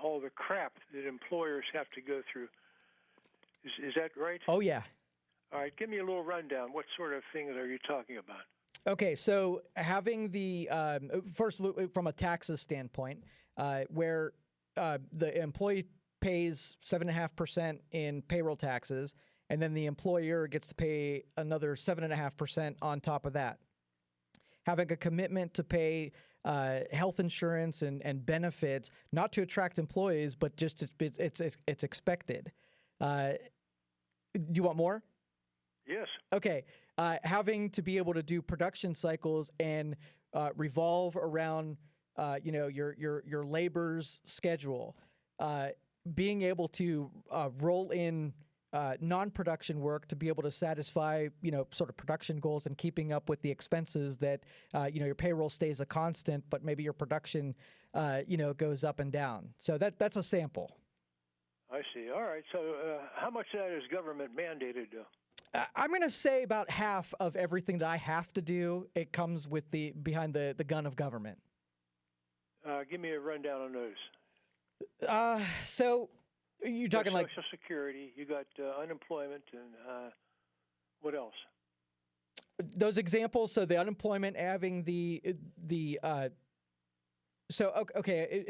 Speaker 18: all the crap that employers have to go through. Is that right?
Speaker 8: Oh, yeah.
Speaker 18: All right, give me a little rundown. What sort of things are you talking about?
Speaker 8: Okay, so having first from a taxes standpoint, where the employee pays 7.5% in payroll taxes, and then the employer gets to pay another 7.5% on top of that. Having a commitment to pay health insurance and benefits, not to attract employees, but just it's expected. Do you want more?
Speaker 18: Yes.
Speaker 8: Okay. Having to be able to do production cycles and revolve around your labor's schedule, being able to roll in non-production work to be able to satisfy, sort of production goals and keeping up with the expenses that, your payroll stays a constant, but maybe your production, goes up and down. So that's a sample.
Speaker 18: I see. All right. So how much of that is government mandated, though?
Speaker 8: I'm going to say about half of everything that I have to do, it comes with behind the gun of government.
Speaker 18: Give me a rundown on those.
Speaker 8: So you're talking like
Speaker 18: Social Security, you got unemployment, and what else?
Speaker 8: Those examples. So the unemployment, having an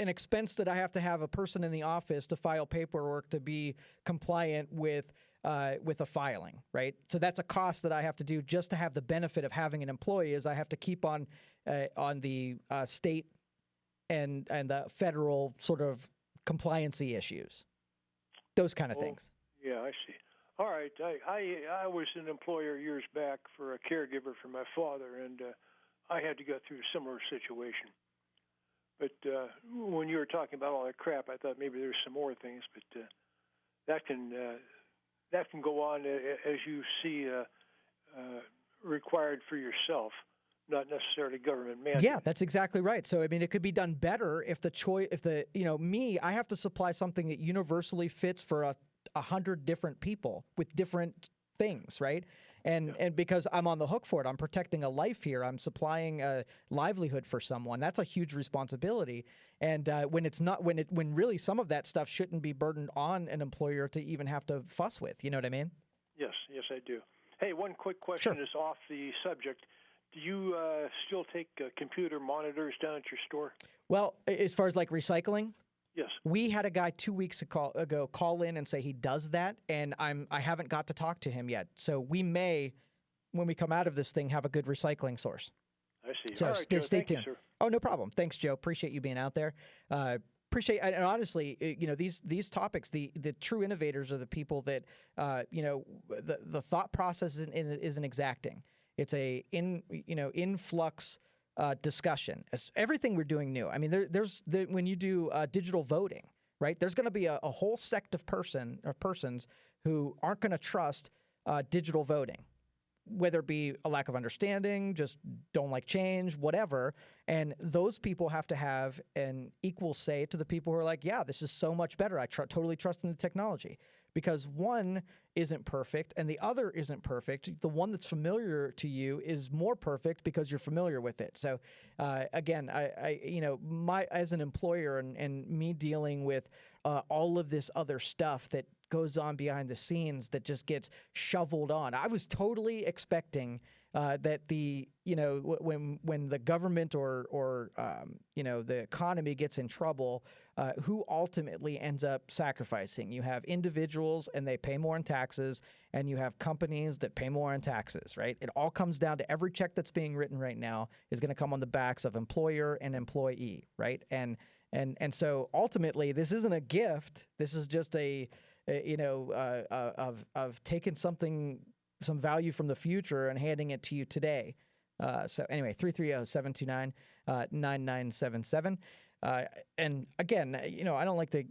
Speaker 8: expense that I have to have a person in the office to file paperwork to be compliant with a filing, right? So that's a cost that I have to do just to have the benefit of having an employee. Is I have to keep on the state and the federal sort of compliancy issues, those kind of things.
Speaker 18: Yeah, I see. All right, I was an employer years back for a caregiver for my father, and I had to go through a similar situation. But when you were talking about all that crap, I thought maybe there's some more things, but that can go on as you see required for yourself, not necessarily government mandated.
Speaker 8: Yeah, that's exactly right. So I mean, it could be done better if I have to supply something that universally fits for 100 different people with different things, right? And because I'm on the hook for it, I'm protecting a life here. I'm supplying a livelihood for someone. That's a huge responsibility. And when really some of that stuff shouldn't be burdened on an employer to even have to fuss with. You know what I mean?
Speaker 18: Yes, I do. Hey, one quick question is off the subject. Do you still take computer monitors down at your store?
Speaker 8: Well, as far as like recycling.
Speaker 18: Yes.
Speaker 8: We had a guy 2 weeks ago call in and say he does that, and I haven't got to talk to him yet. So we may, when we come out of this thing, have a good recycling source.
Speaker 18: I see.
Speaker 8: So
Speaker 18: all right,
Speaker 8: stay
Speaker 18: Joe, thank
Speaker 8: tuned.
Speaker 18: You, sir.
Speaker 8: Oh, no problem. Thanks, Joe. Appreciate you being out there. And honestly, these topics, the true innovators are the people that, the thought process isn't exacting. It's a influx discussion. Everything we're doing new. I mean, when you do digital voting, right? There's going to be a whole sect of persons who aren't going to trust digital voting, whether it be a lack of understanding, just don't like change, whatever. And those people have to have an equal say to the people who are like, yeah, this is so much better. I totally trust in the technology. Because one isn't perfect and the other isn't perfect. The one that's familiar to you is more perfect because you're familiar with it. So again, as an employer and me dealing with all of this other stuff that goes on behind the scenes that just gets shoveled on. I was totally expecting that when the government or the economy gets in trouble, who ultimately ends up sacrificing? You have individuals and they pay more in taxes, and you have companies that pay more in taxes, right? It all comes down to every check that's being written right now is going to come on the backs of employer and employee, right? And so ultimately, this isn't a gift. This is just of taking some value from the future and handing it to you today. So anyway, 330-729-9977. And again, I don't like to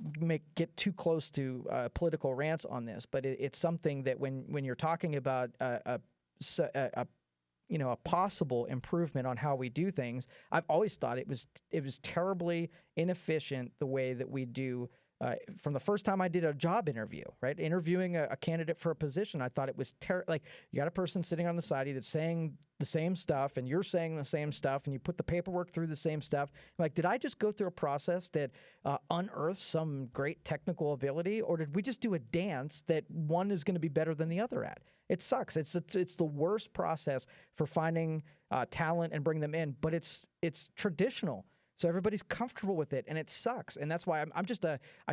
Speaker 8: get too close to political rants on this, but it's something that when you're talking about a possible improvement on how we do things, I've always thought it was terribly inefficient the way that we do. From the first time I did a job interview, right? Interviewing a candidate for a position, I thought it was like you got a person sitting on the side of you that's saying the same stuff and you're saying the same stuff and you put the paperwork through the same stuff. Like, did I just go through a process that unearthed some great technical ability, or did we just do a dance that one is going to be better than the other at? It sucks. It's the worst process for finding talent and bring them in, but it's traditional. So everybody's comfortable with it, and it sucks. And that's why I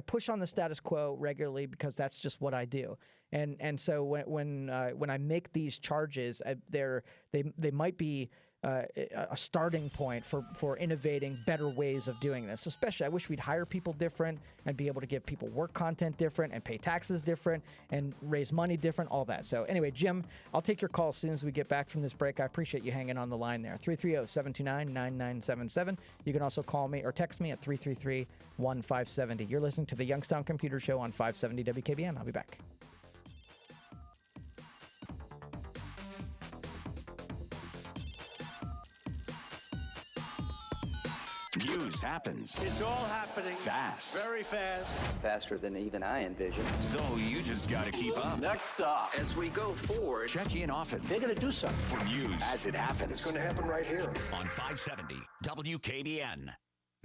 Speaker 8: push on the status quo regularly because that's just what I do. And so when I make these charges, they might be a starting point for innovating better ways of doing this. Especially, I wish we'd hire people different and be able to give people work content different and pay taxes different and raise money different, all that. So anyway, Jim, I'll take your call as soon as we get back from this break. I appreciate you hanging on the line there. 330-729-9977. You can also call me or text me at 333-1570. You're listening to the Youngstown Computer Show on 570 WKBN. I'll be back.
Speaker 2: News happens.
Speaker 19: It's all happening
Speaker 2: fast.
Speaker 19: Very fast.
Speaker 20: Faster than even I envisioned.
Speaker 2: So you just got to keep up.
Speaker 19: Next stop.
Speaker 2: As we go forward, check in often.
Speaker 19: They're going to do something.
Speaker 2: For news as it happens.
Speaker 19: It's going to happen right here.
Speaker 2: On 570 WKBN.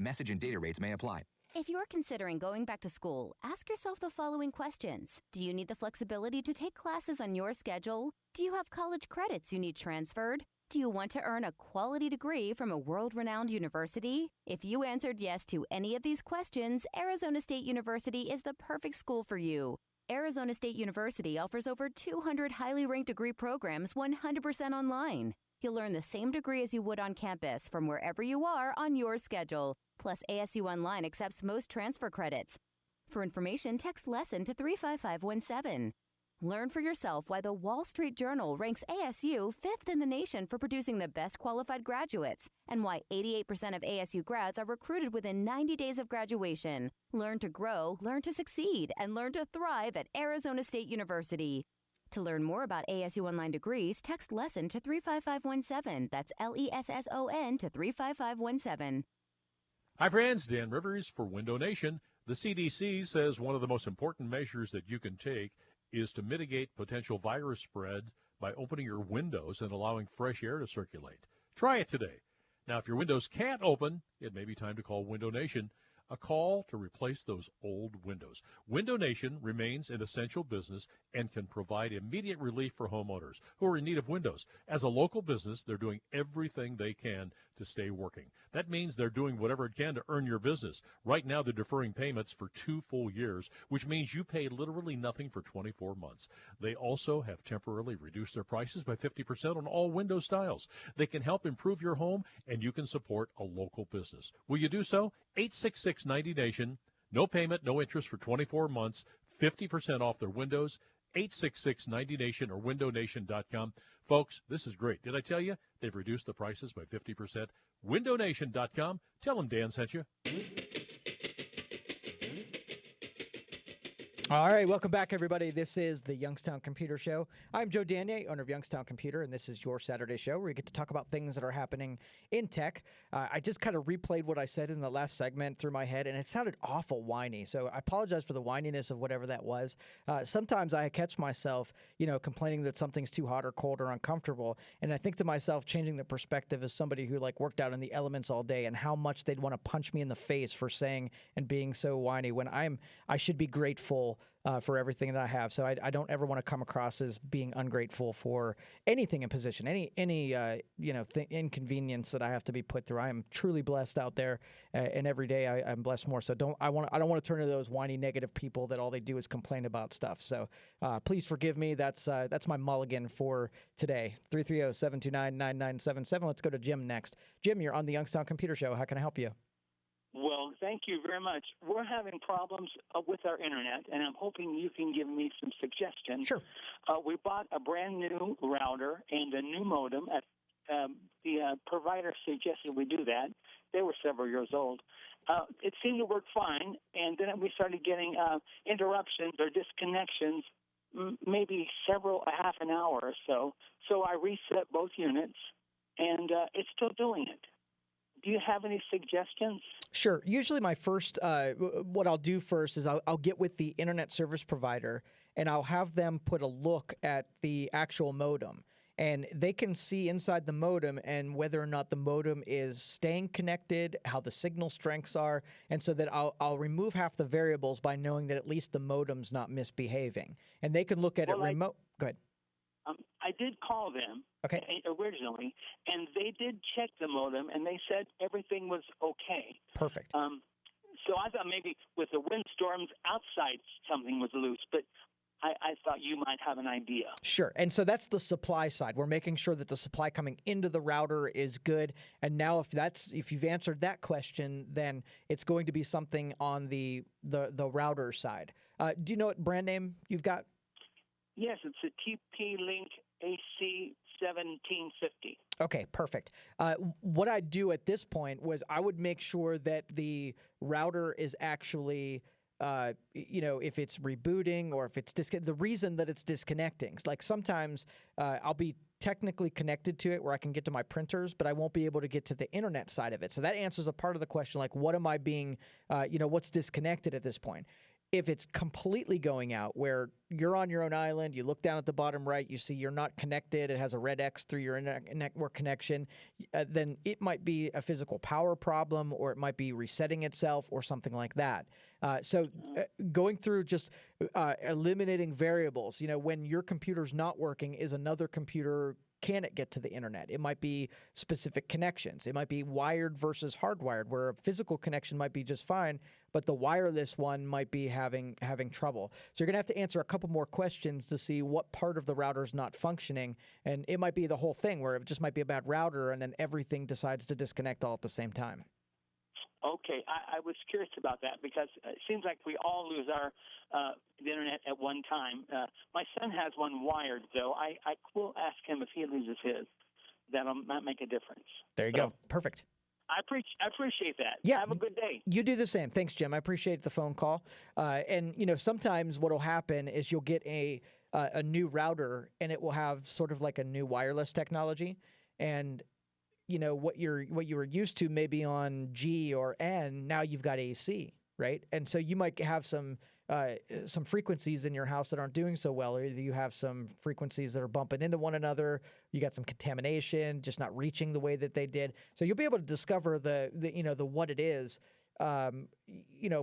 Speaker 4: Message and data rates may apply.
Speaker 7: If you're considering going back to school, ask yourself the following questions. Do you need the flexibility to take classes on your schedule? Do you have college credits you need transferred? Do you want to earn a quality degree from a world-renowned university? If you answered yes to any of these questions, Arizona State University is the perfect school for you. Arizona State University offers over 200 highly ranked degree programs 100% online. You'll learn the same degree as you would on campus from wherever you are on your schedule. Plus, ASU Online accepts most transfer credits. For information, text LESSON to 35517. Learn for yourself why the Wall Street Journal ranks ASU 5th in the nation for producing the best qualified graduates, and why 88% of ASU grads are recruited within 90 days of graduation. Learn to grow, learn to succeed, and learn to thrive at Arizona State University. To learn more about ASU Online degrees, text LESSON to 35517. That's LESSON to 35517.
Speaker 21: Hi, friends. Dan Rivers for Window Nation. The CDC says one of the most important measures that you can take is to mitigate potential virus spread by opening your windows and allowing fresh air to circulate. Try it today. Now, if your windows can't open, it may be time to call Window Nation, a call to replace those old windows. Window Nation remains an essential business and can provide immediate relief for homeowners who are in need of windows. As a local business, they're doing everything they can to stay working. That means they're doing whatever it can to earn your business. Right now, they're deferring payments for 2 full years, which means you pay literally nothing for 24 months. They also have temporarily reduced their prices by 50% on all window styles. They can help improve your home, and you can support a local business. Will you do so? 866-90-NATION. No payment, no interest for 24 months, 50% off their windows. 866-90-NATION or windownation.com. Folks, this is great. Did I tell you? They've reduced the prices by 50%. Windownation.com. Tell them Dan sent you.
Speaker 8: All right, welcome back, everybody. This is the Youngstown Computer Show. I'm Joe Danier, owner of Youngstown Computer, and this is your Saturday show where we get to talk about things that are happening in tech. I just kind of replayed what I said in the last segment through my head, and it sounded awful whiny. So I apologize for the whininess of whatever that was. Sometimes I catch myself, complaining that something's too hot or cold or uncomfortable, and I think to myself, changing the perspective as somebody who worked out in the elements all day, and how much they'd want to punch me in the face for saying and being so whiny when I should be grateful for everything that I have. So I don't ever want to come across as being ungrateful for anything in position, any inconvenience that I have to be put through. I am truly blessed out there, and every day I'm blessed more. So I don't want to turn to those whiny negative people that all they do is complain about stuff. So please forgive me. That's my mulligan for today. 330-729-9977. Let's go to Jim next. Jim, you're on the Youngstown Computer Show. How can I help you?
Speaker 22: Well, thank you very much. We're having problems with our internet, and I'm hoping you can give me some suggestions.
Speaker 8: Sure.
Speaker 22: We bought a brand new router and a new modem. The provider suggested we do that. They were several years old. It seemed to work fine, and then we started getting interruptions or disconnections, maybe half an hour or so. So I reset both units, and it's still doing it. Do you have any suggestions?
Speaker 8: Sure. Usually my first, what I'll do first is I'll get with the internet service provider, and I'll have them put a look at the actual modem. And they can see inside the modem and whether or not the modem is staying connected, how the signal strengths are, and so that I'll remove half the variables by knowing that at least the modem's not misbehaving. And they can look at it remote. Go ahead.
Speaker 22: I did call them originally, and they did check the modem, and they said everything was okay.
Speaker 8: Perfect.
Speaker 22: So I thought maybe with the windstorms outside something was loose, but I thought you might have an idea.
Speaker 8: Sure. And so that's the supply side. We're making sure that the supply coming into the router is good. And now if you've answered that question, then it's going to be something on the router side. Do you know what brand name you've got?
Speaker 22: Yes, it's a TP-Link AC 1750.
Speaker 8: Okay, perfect. What I'd do at this point was I would make sure that the router is actually, if it's rebooting or if it's the reason that it's disconnecting. Like sometimes I'll be technically connected to it where I can get to my printers, but I won't be able to get to the internet side of it. So that answers a part of the question, like what am I being, what's disconnected at this point? if it's completely going out, where you're on your own island, you look down at the bottom right, you see you're not connected, it has a red X through your network connection, then it might be a physical power problem, or it might be resetting itself or something like that. So going through just eliminating variables, when your computer's not working, is another computer, can it get to the internet? It might be specific connections. It might be wired versus hardwired, where a physical connection might be just fine, but the wireless one might be having trouble. So you're going to have to answer a couple more questions to see what part of the router is not functioning. And it might be the whole thing, where it just might be a bad router and then everything decides to disconnect all at the same time.
Speaker 22: Okay, I was curious about that because it seems like we all lose our the internet at one time. My son has one wired, though. I will ask him if he loses his. That might make a difference.
Speaker 8: There you go. Perfect.
Speaker 22: I appreciate that.
Speaker 8: Yeah.
Speaker 22: Have a good day.
Speaker 8: You do the same. Thanks, Jim. I appreciate the phone call. And sometimes what will happen is you'll get a new router, and it will have sort of like a new wireless technology, and what you were used to maybe on G or N, now you've got AC, right? And so you might have some frequencies in your house that aren't doing so well, or you have some frequencies that are bumping into one another. You got some contamination, just not reaching the way that they did. So you'll be able to discover the what it is,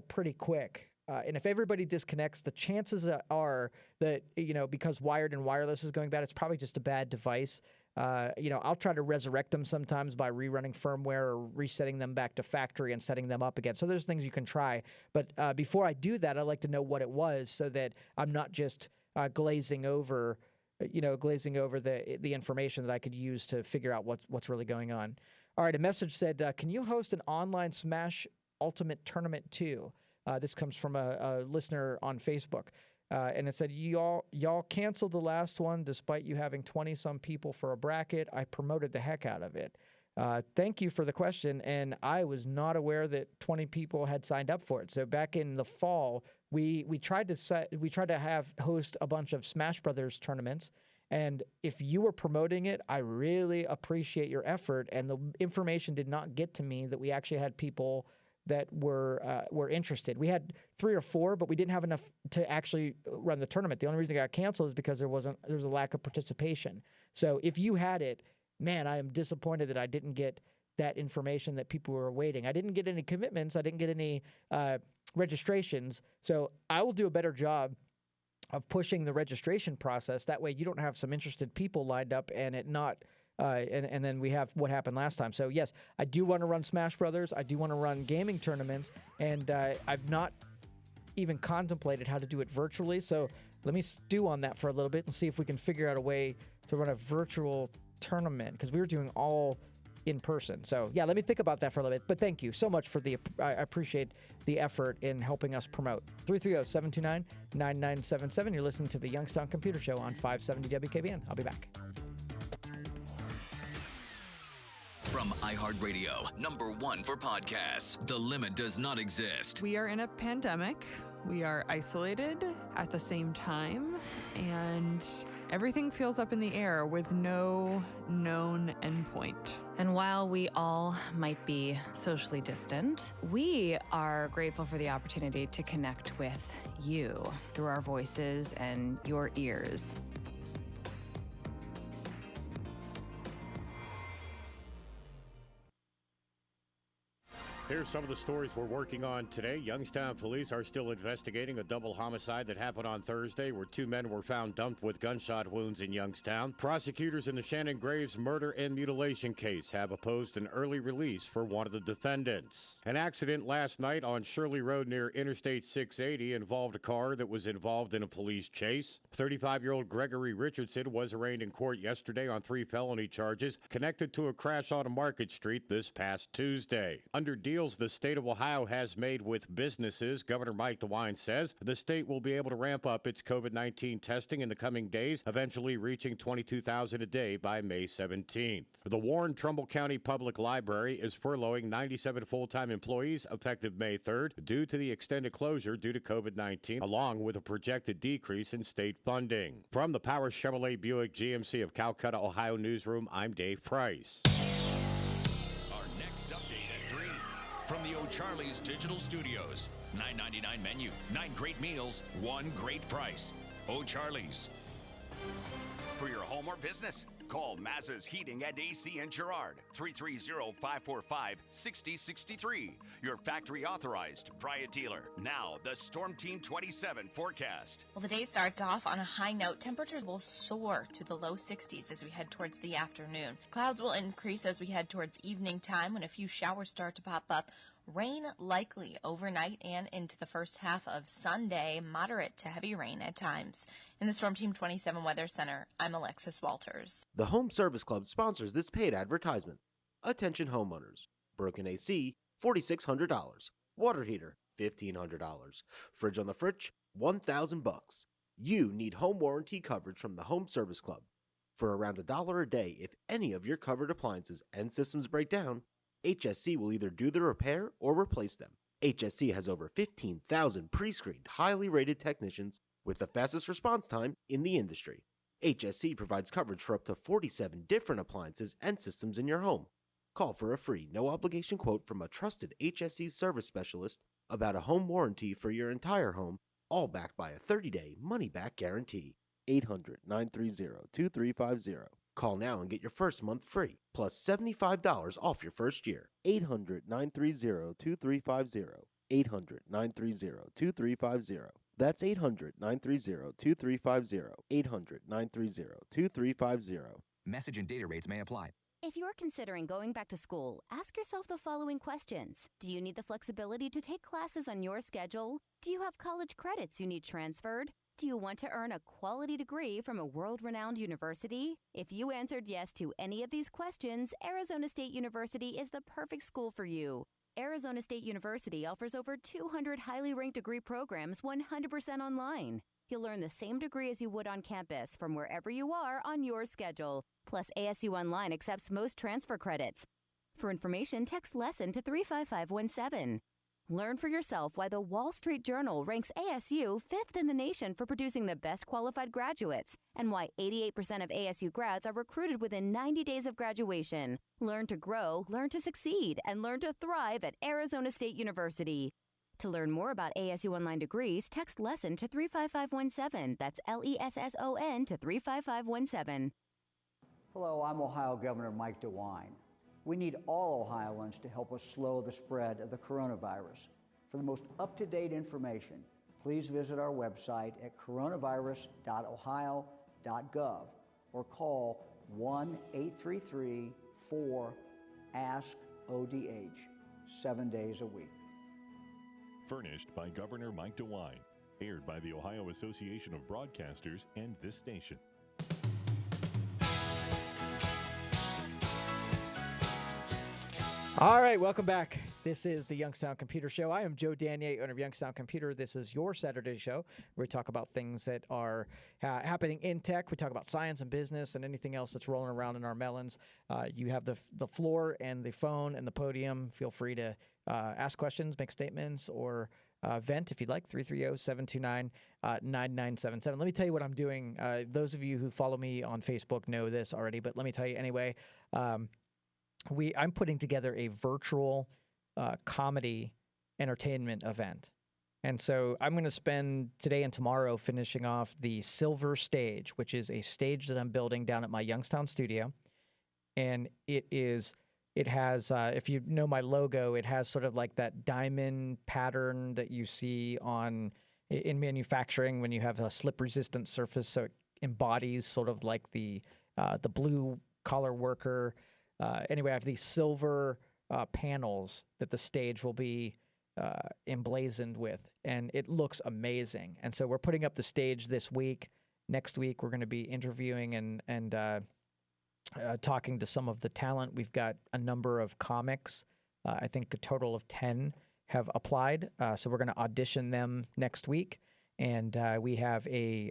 Speaker 8: pretty quick. And if everybody disconnects, the chances are that, because wired and wireless is going bad, it's probably just a bad device. I'll try to resurrect them sometimes by rerunning firmware or resetting them back to factory and setting them up again. So there's things you can try. But before I do that, I like to know what it was so that I'm not just glazing over the information that I could use to figure out what's really going on. All right, a message said, can you host an online Smash Ultimate Tournament too? This comes from a listener on Facebook. And it said, y'all canceled the last one despite you having 20-some people for a bracket. I promoted the heck out of it. Thank you for the question, and I was not aware that 20 people had signed up for it. So back in the fall, we tried to host a bunch of Smash Brothers tournaments, and if you were promoting it, I really appreciate your effort. And the information did not get to me that we actually had people that were interested. We had 3 or 4, but we didn't have enough to actually run the tournament. The only reason it got canceled is because there was a lack of participation. So if you had it, man, I am disappointed that I didn't get that information that people were waiting. I didn't get any commitments. I didn't get any registrations. So I will do a better job of pushing the registration process. That way you don't have some interested people lined up and it not and then we have what happened last time. So, yes, I do want to run Smash Brothers. I do want to run gaming tournaments. And I've not even contemplated how to do it virtually. So let me stew on that for a little bit and see if we can figure out a way to run a virtual tournament, because we were doing all in person. So, yeah, let me think about that for a little bit. But thank you so much for I appreciate the effort in helping us promote. 330-729-9977. You're listening to the Youngstown Computer Show on 570 WKBN. I'll be back.
Speaker 4: From iHeartRadio, #1 for podcasts, The Limit Does Not Exist.
Speaker 5: We are in a pandemic. We are isolated at the same time, and everything feels up in the air with no known endpoint.
Speaker 6: And while we all might be socially distant, we are grateful for the opportunity to connect with you through our voices and your ears.
Speaker 1: Here's some of the stories we're working on today. Youngstown police are still investigating a double homicide that happened on Thursday where 2 men were found dumped with gunshot wounds in Youngstown. Prosecutors in the Shannon Graves murder and mutilation case have opposed an early release for one of the defendants. An accident last night on Shirley Road near Interstate 680 involved a car that was involved in a police chase. 35-year-old Gregory Richardson was arraigned in court yesterday on 3 felony charges connected to a crash on Market Street this past Tuesday. Under deals the state of Ohio has made with businesses, Governor Mike DeWine says the state will be able to ramp up its COVID-19 testing in the coming days, eventually reaching 22,000 a day by May 17th. The Warren-Trumbull County Public Library is furloughing 97 full-time employees effective May 3rd due to the extended closure due to COVID-19, along with a projected decrease in state funding. From the Power Chevrolet Buick GMC of Calcutta, Ohio newsroom, I'm Dave Price.
Speaker 2: Our next update at 3 from the O'Charlie's Digital Studios. $9.99 menu, 9 great meals, 1 great price. O'Charlie's. For your home or business, call Mazza's Heating and AC in Girard, 330-545-6063. Your factory authorized Bryant dealer. Now, the Storm Team 27 forecast.
Speaker 3: Well, the day starts off on a high note. Temperatures will soar to the low 60s as we head towards the afternoon. Clouds will increase as we head towards evening time when a few showers start to pop up. Rain likely overnight and into the first half of Sunday. Moderate to heavy rain at times. In the Storm Team 27 Weather Center, I'm Alexis Walters.
Speaker 9: The Home Service Club sponsors this paid advertisement. Attention homeowners. Broken AC, $4,600. Water heater, $1,500. Fridge on the fridge, $1,000. You need home warranty coverage from the Home Service Club. For around $1 a day, if any of your covered appliances and systems break down, HSC will either do the repair or replace them. HSC has over 15,000 pre-screened, highly rated technicians with the fastest response time in the industry. HSC provides coverage for up to 47 different appliances and systems in your home. Call for a free, no-obligation quote from a trusted HSC service specialist about a home warranty for your entire home, all backed by a 30-day money-back guarantee. 800-930-2350. Call now and get your first month free, plus $75 off your first year. 800-930-2350. 800-930-2350. That's 800-930-2350. 800-930-2350.
Speaker 11: Message and data rates may apply.
Speaker 7: If you're considering going back to school, ask yourself the following questions. Do you need the flexibility to take classes on your schedule? Do you have college credits you need transferred? Do you want to earn a quality degree from a world-renowned university? If you answered yes to any of these questions, Arizona State University is the perfect school for you. Arizona State University offers over 200 highly ranked degree programs 100% online. You'll learn the same degree as you would on campus from wherever you are on your schedule. Plus, ASU Online accepts most transfer credits. For information, text LESSON to 35517. Learn for yourself why the Wall Street Journal ranks ASU 5th in the nation for producing the best qualified graduates, and why 88% of ASU grads are recruited within 90 days of graduation. Learn to grow, learn to succeed, and learn to thrive at Arizona State University. To learn more about ASU Online degrees, text LESSON to 35517. That's LESSON to 35517.
Speaker 13: Hello, I'm Ohio Governor Mike DeWine. We need all Ohioans to help us slow the spread of the coronavirus. For the most up-to-date information, please visit our website at coronavirus.ohio.gov or call 1-833-4-ASK-ODH 7 days a week.
Speaker 23: Furnished by Governor Mike DeWine. Aired by the Ohio Association of Broadcasters and this station.
Speaker 8: All right, welcome back. This is the Youngstown Computer Show. I am Joe Danier, owner of Youngstown Computer. This is your Saturday show where we talk about things that are happening in tech. We talk about science and business and anything else that's rolling around in our melons. You have the floor and the phone and the podium. Feel free to ask questions, make statements, or vent if you'd like. 330-729-9977. Let me tell you what I'm doing. Those of you who follow me on Facebook know this already, but let me tell you anyway. I'm putting together a virtual comedy entertainment event. And so I'm going to spend today and tomorrow finishing off the Silver Stage, which is a stage that I'm building down at my Youngstown studio. And it has, if you know my logo, it has sort of like that diamond pattern that you see in manufacturing when you have a slip-resistant surface. So it embodies sort of like the blue-collar worker. Anyway, I have these silver panels that the stage will be emblazoned with, and it looks amazing. And so we're putting up the stage this week. Next week, we're going to be interviewing and talking to some of the talent. We've got a number of comics. I think a total of 10 have applied. So we're going to audition them next week. And we have a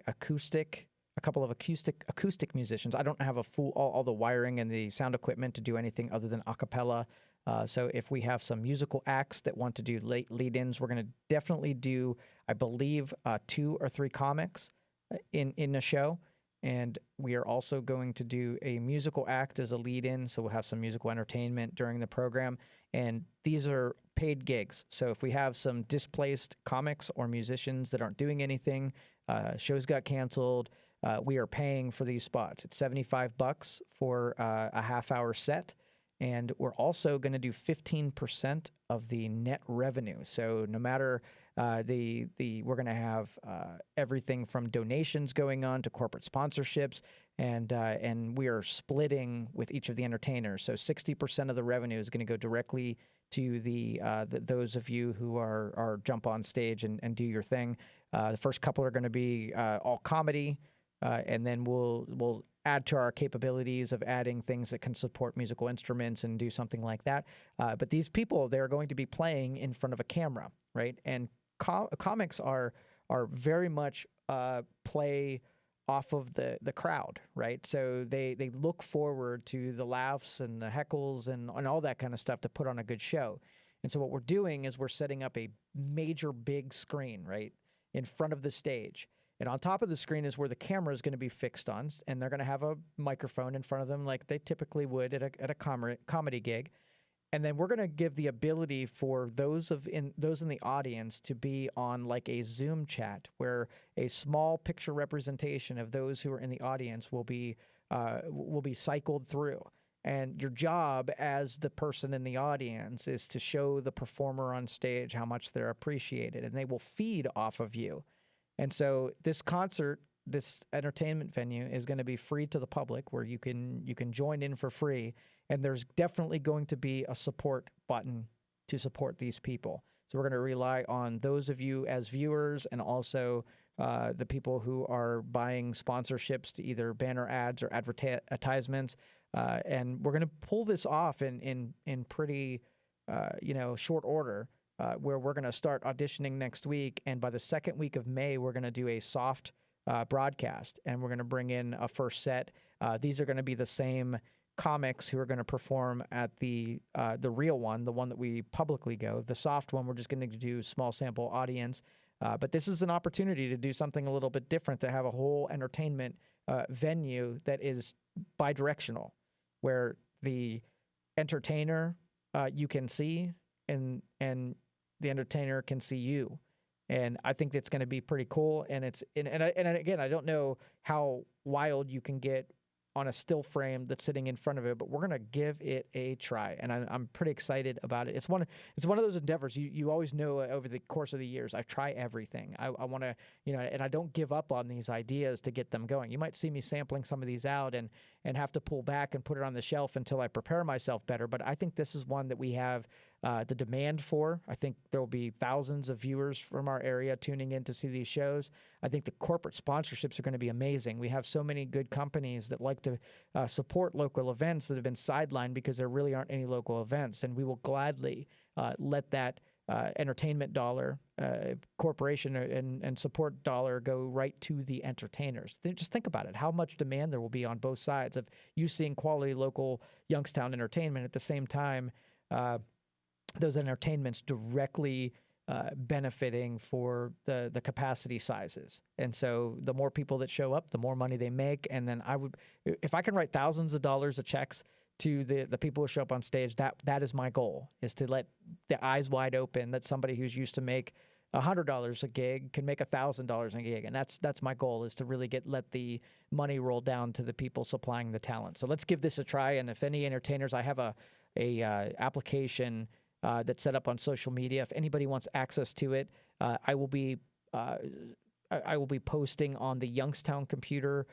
Speaker 8: couple of acoustic musicians. I don't have all the wiring and the sound equipment to do anything other than a cappella. So if we have some musical acts that want to do lead-ins, we're going to definitely do, I believe, 2 or 3 comics in the show. And we are also going to do a musical act as a lead-in, so we'll have some musical entertainment during the program. And these are paid gigs. So if we have some displaced comics or musicians that aren't doing anything, shows got canceled, we are paying for these spots. It's $75 for a half-hour set. And we're also going to do 15% of the net revenue. So no matter we're going to have everything from donations going on to corporate sponsorships, and we are splitting with each of the entertainers. So 60% of the revenue is going to go directly to those of you who are jump on stage and do your thing. The first couple are going to be all comedy, and then we'll add to our capabilities of adding things that can support musical instruments and do something like that. But these people, they're going to be playing in front of a camera, right? And comics are very much play off of the crowd, right? So they look forward to the laughs and the heckles and all that kind of stuff to put on a good show. And so what we're doing is we're setting up a major big screen, right, in front of the stage. And on top of the screen is where the camera is going to be fixed on, and they're going to have a microphone in front of them like they typically would at a comedy gig. And then we're going to give the ability for those in the audience to be on like a Zoom chat where a small picture representation of those who are in the audience will be cycled through. And your job as the person in the audience is to show the performer on stage how much they're appreciated, and they will feed off of you. And so this concert, this entertainment venue is going to be free to the public where you can join in for free. And there's definitely going to be a support button to support these people. So we're going to rely on those of you as viewers and also the people who are buying sponsorships to either banner ads or advertisements. And we're going to pull this off in pretty short order. Where we're going to start auditioning next week, and by the second week of May, we're going to do a soft broadcast, and we're going to bring in a first set. These are going to be the same comics who are going to perform at the real one, the one that we publicly go. The soft one, we're just going to do small sample audience. But this is an opportunity to do something a little bit different, to have a whole entertainment venue that is bidirectional, where the entertainer you can see, and the entertainer can see you. And I think that's going to be pretty cool. And again, I don't know how wild you can get on a still frame that's sitting in front of it, but we're going to give it a try. And I'm pretty excited about it. It's one of those endeavors you always know over the course of the years, I try everything. I want to, and I don't give up on these ideas to get them going. You might see me sampling some of these out and have to pull back and put it on the shelf until I prepare myself better. But I think this is one that we have the demand for. I think there will be thousands of viewers from our area tuning in to see these shows. I think the corporate sponsorships are going to be amazing. We have so many good companies that like to support local events that have been sidelined because there really aren't any local events. And we will gladly let that entertainment dollar, corporation and support dollar go right to the entertainers. Just think about it, how much demand there will be on both sides of you seeing quality local Youngstown entertainment at the same time those entertainments directly benefiting for the capacity sizes. And so the more people that show up, the more money they make. And then if I can write thousands of dollars of checks to the people who show up on stage, that is my goal, is to let the eyes wide open that somebody who's used to make $100 a gig can make $1,000 a gig. And that's my goal, is to really let the money roll down to the people supplying the talent. So let's give this a try. And if any entertainers, I have a application that's set up on social media. If anybody wants access to it, I will be posting on the Youngstown Computer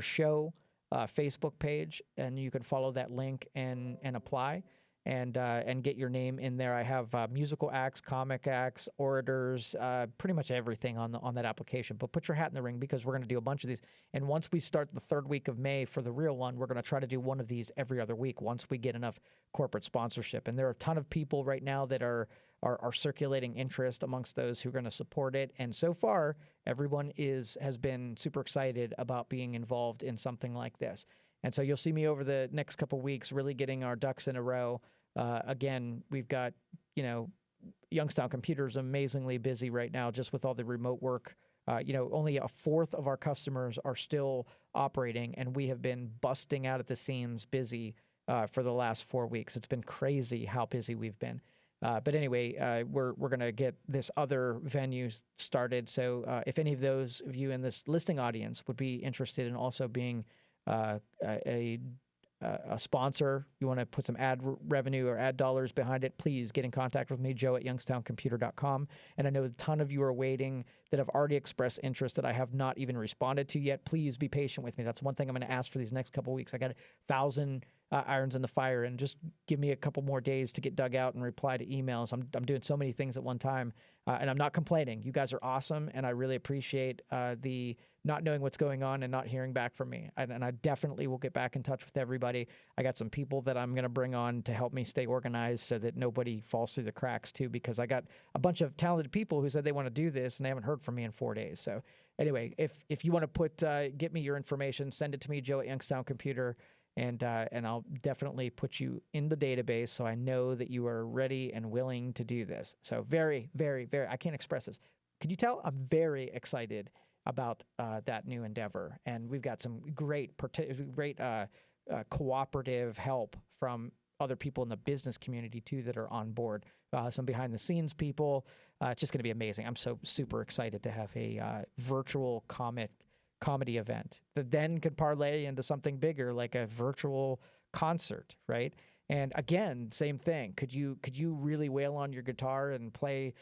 Speaker 8: Show Facebook page, and you can follow that link and apply and get your name in there. I have musical acts, comic acts, orators, pretty much everything on that application. But put your hat in the ring, because we're going to do a bunch of these. And once we start the third week of May for the real one, we're going to try to do one of these every other week once we get enough corporate sponsorship. And there are a ton of people right now that are circulating interest amongst those who are going to support it. And so far, everyone has been super excited about being involved in something like this. And so you'll see me over the next couple of weeks really getting our ducks in a row. Again, we've got, Youngstown Computer is amazingly busy right now just with all the remote work only a fourth of our customers are still operating, and we have been busting out at the seams busy for the last 4 weeks. It's been crazy how busy we've been. But anyway, we're going to get this other venue started. So if any of those of you in this listening audience would be interested in also being a sponsor, you want to put some ad revenue or ad dollars behind it, please get in contact with me, joe@youngstowncomputer.com. And I know a ton of you are waiting that have already expressed interest that I have not even responded to yet. Please be patient with me. That's one thing I'm going to ask for these next couple of weeks. I got 1,000 irons in the fire, and just give me a couple more days to get dug out and reply to emails. I'm doing so many things at one time, and I'm not complaining. You guys are awesome, and I really appreciate the not knowing what's going on and not hearing back from me. And I definitely will get back in touch with everybody. I got some people that I'm going to bring on to help me stay organized so that nobody falls through the cracks too, because I got a bunch of talented people who said they want to do this and they haven't heard from me in 4 days. So anyway, if you want to get me your information, send it to me, joe@youngstowncomputer. And I'll definitely put you in the database so I know that you are ready and willing to do this. So very, very, very, I can't express this. Can you tell? I'm very excited about that new endeavor. And we've got some great cooperative help from other people in the business community, too, that are on board. Some behind-the-scenes people. It's just going to be amazing. I'm so super excited to have a virtual comedy event that then could parlay into something bigger, like a virtual concert, right? And again, same thing. Could you really wail on your guitar and play,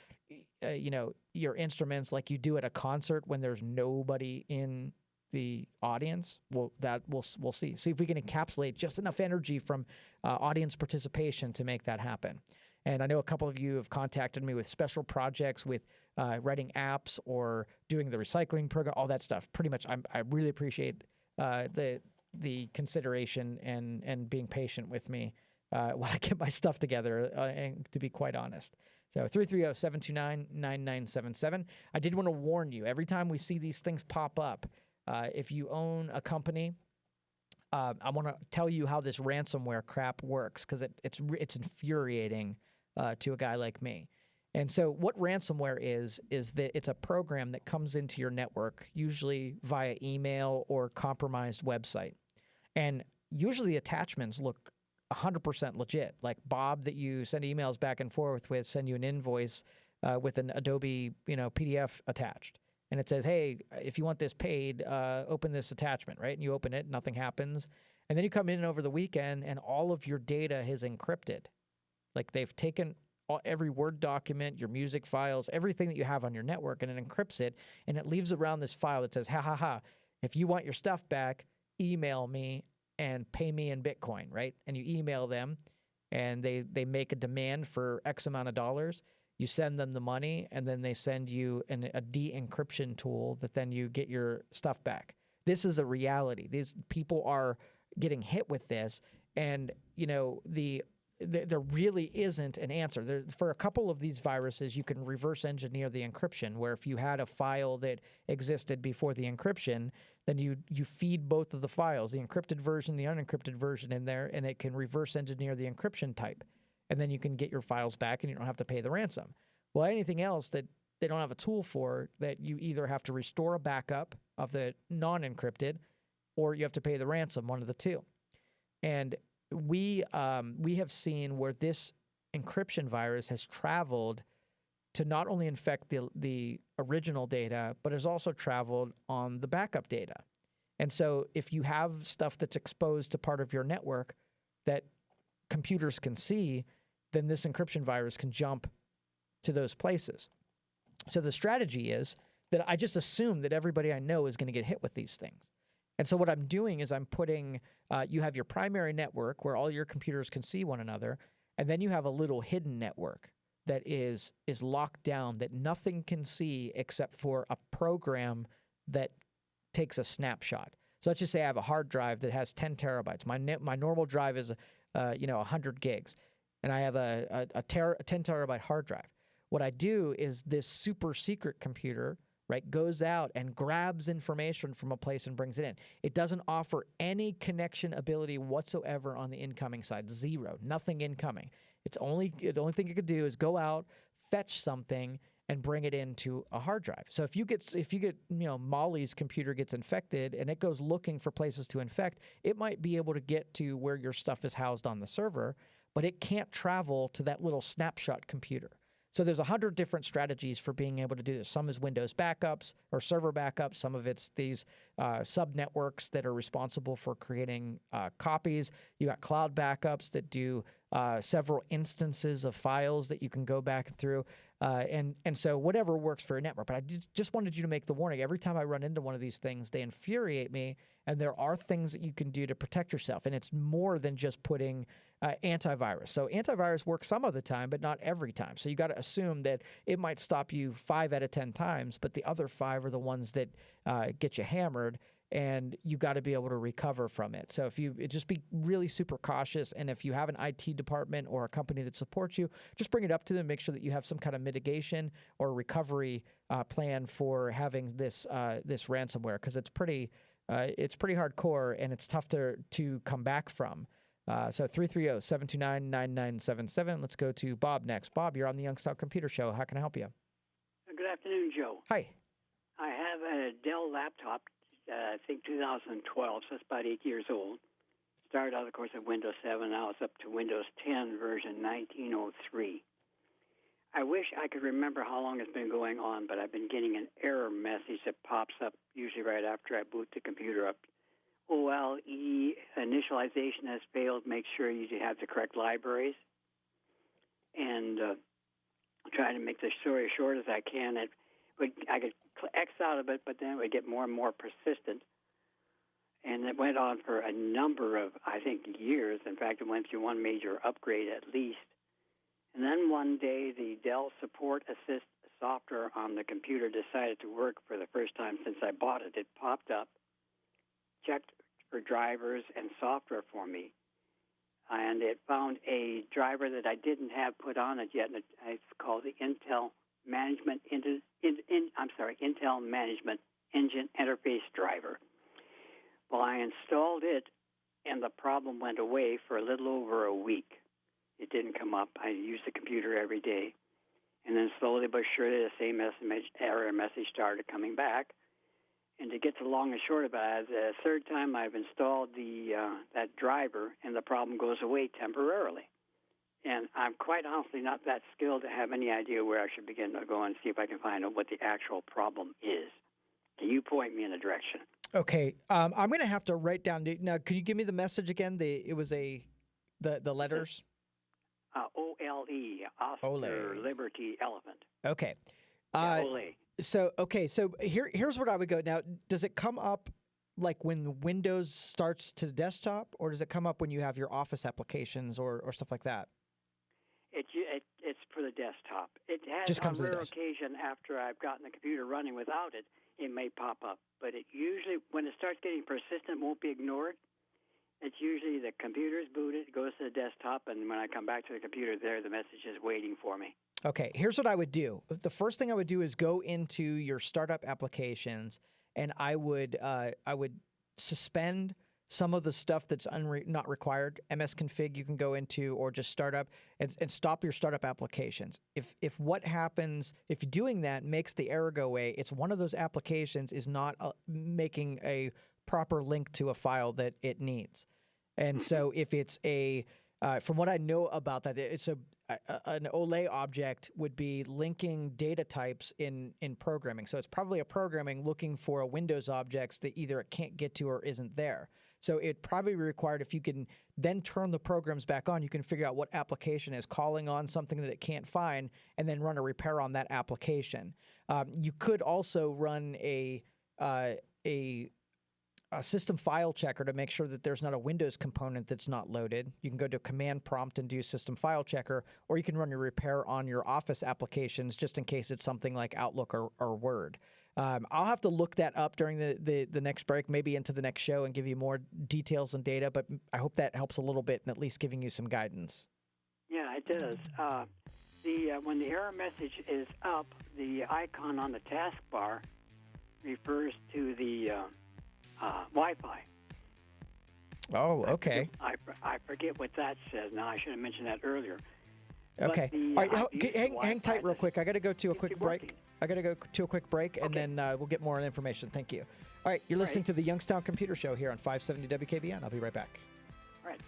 Speaker 8: your instruments like you do at a concert when there's nobody in the audience? Well, we'll see. See if we can encapsulate just enough energy from audience participation to make that happen. And I know a couple of you have contacted me with special projects, with writing apps or doing the recycling program, all that stuff. Pretty much, I really appreciate the consideration and being patient with me while I get my stuff together, and to be quite honest. So 330-729-9977. I did want to warn you, every time we see these things pop up, if you own a company, I want to tell you how this ransomware crap works, because it's infuriating to a guy like me. And so what ransomware is that it's a program that comes into your network, usually via email or compromised website. And usually the attachments look 100% legit. Like Bob that you send emails back and forth with, send you an invoice with an Adobe PDF attached. And it says, hey, if you want this paid, open this attachment, right? And you open it, nothing happens. And then you come in over the weekend and all of your data is encrypted. Like they've taken every Word document, your music files, everything that you have on your network, and it encrypts it, and it leaves around this file that says, if you want your stuff back, email me and pay me in Bitcoin, right? And you email them, and they make a demand for X amount of dollars. You send them the money, and then they send you a de-encryption tool that then you get your stuff back. This is a reality. These people are getting hit with this, and there really isn't an answer. For a couple of these viruses, you can reverse engineer the encryption, where if you had a file that existed before the encryption, then you feed both of the files, the encrypted version, the unencrypted version in there, and it can reverse engineer the encryption type. And then you can get your files back and you don't have to pay the ransom. Well, anything else that they don't have a tool for, that you either have to restore a backup of the non-encrypted or you have to pay the ransom, one of the two. And we have seen where this encryption virus has traveled to not only infect the original data, but has also traveled on the backup data. And so if you have stuff that's exposed to part of your network that computers can see, then this encryption virus can jump to those places. So the strategy is that I just assume that everybody I know is going to get hit with these things. And so what I'm doing is I'm putting, you have your primary network where all your computers can see one another, and then you have a little hidden network that is locked down that nothing can see except for a program that takes a snapshot. So let's just say I have a hard drive that has 10 terabytes. My normal drive is 100 gigs, and I have a 10 terabyte hard drive. What I do is this super secret computer, right, goes out and grabs information from a place and brings it in. It doesn't offer any connection ability whatsoever on the incoming side. Zero. Nothing incoming. The only thing it could do is go out, fetch something, and bring it into a hard drive. So if you get Molly's computer gets infected and it goes looking for places to infect, it might be able to get to where your stuff is housed on the server, but it can't travel to that little snapshot computer. So there's 100 different strategies for being able to do this. Some is Windows backups or server backups. Some of it's these sub-networks that are responsible for creating copies. You got cloud backups that do several instances of files that you can go back through. And so whatever works for your network. But I just wanted you to make the warning. Every time I run into one of these things, they infuriate me. And there are things that you can do to protect yourself. And it's more than just putting antivirus. So antivirus works some of the time, but not every time. So you got to assume that it might stop you 5 out of 10 times, but the other 5 are the ones that get you hammered. And you got to be able to recover from it. So just be really super cautious. And if you have an IT department or a company that supports you, just bring it up to them. Make sure that you have some kind of mitigation or recovery plan for having this ransomware, because it's pretty hardcore and it's tough to come back from. So 330-729-9977. Let's go to Bob next. Bob, you're on the Youngstown Computer Show. How can I help you?
Speaker 10: Good afternoon, Joe.
Speaker 8: Hi.
Speaker 10: I have a Dell laptop, I think 2012, so it's about 8 years old. Started out, of course, at Windows 7. Now it's up to Windows 10 version 1903. I wish I could remember how long it's been going on, but I've been getting an error message that pops up usually right after I boot the computer up. OLE initialization has failed. Make sure you have the correct libraries. And trying to make the story as short as I can. I could X out of it, but then it would get more and more persistent. And it went on for a number of, I think, years. In fact, it went through one major upgrade at least. And then one day, the Dell Support Assist software on the computer decided to work for the first time since I bought it. It popped up, checked for drivers and software for me, and it found a driver that I didn't have put on it yet. And it's called the Intel Management Intel Management Engine Interface Driver. Well, I installed it, and the problem went away for a little over a week. It didn't come up. I used the computer every day, and then slowly but surely, the same error message started coming back. And to get the long and short about it, the third time I've installed that driver, and the problem goes away temporarily. And I'm quite honestly not that skilled to have any idea where I should begin to go and see if I can find out what the actual problem is. Can you point me in a direction?
Speaker 8: Okay, I'm going to have to write down. Now, could you give me the message again? It was the letters.
Speaker 10: OLE, Oscar, Liberty, Elephant.
Speaker 8: Okay.
Speaker 10: Ole.
Speaker 8: So here's where I would go. Now, does it come up like when Windows starts to the desktop, or does it come up when you have your Office applications or stuff like that?
Speaker 10: It's for the desktop. It has
Speaker 8: Just comes
Speaker 10: on
Speaker 8: to the
Speaker 10: rare occasion after I've gotten the computer running without it, it may pop up. But it usually, when it starts getting persistent, won't be ignored. It's usually the computer's booted, it goes to the desktop, and when I come back to the computer there, the message is waiting for me.
Speaker 8: Okay, here's what I would do. The first thing I would do is go into your startup applications, and I would suspend some of the stuff that's not required. MS-config you can go into, or just startup, and stop your startup applications. If what happens, if doing that makes the error go away, it's one of those applications is not making a proper link to a file that it needs. And so if it's from what I know about that, it's an OLE object would be linking data types in programming. So it's probably a programming looking for a Windows objects that either it can't get to or isn't there. So it probably required, if you can then turn the programs back on, you can figure out what application is calling on something that it can't find and then run a repair on that application. You could also run a system file checker to make sure that there's not a Windows component that's not loaded. You can go to command prompt and do system file checker, or you can run your repair on your Office applications just in case it's something like Outlook or Word. I'll have to look that up during the next break, maybe into the next show, and give you more details and data, but I hope that helps a little bit in at least giving you some guidance.
Speaker 10: Yeah, it does. When the error message is up, the icon on the taskbar refers to the Wi-Fi.
Speaker 8: Oh, okay.
Speaker 10: I forget what that says now. I should have mentioned that earlier.
Speaker 8: Okay.
Speaker 10: But the,
Speaker 8: All right.
Speaker 10: I've used
Speaker 8: Hang tight
Speaker 10: Wi-Fi.
Speaker 8: real quick. I got to go to a quick break.
Speaker 10: working.
Speaker 8: I got to go to a quick break, and then we'll get more information. Thank you. All right. You're listening to the Youngstown Computer Show here on 570 WKBN. I'll be right back.
Speaker 10: All right.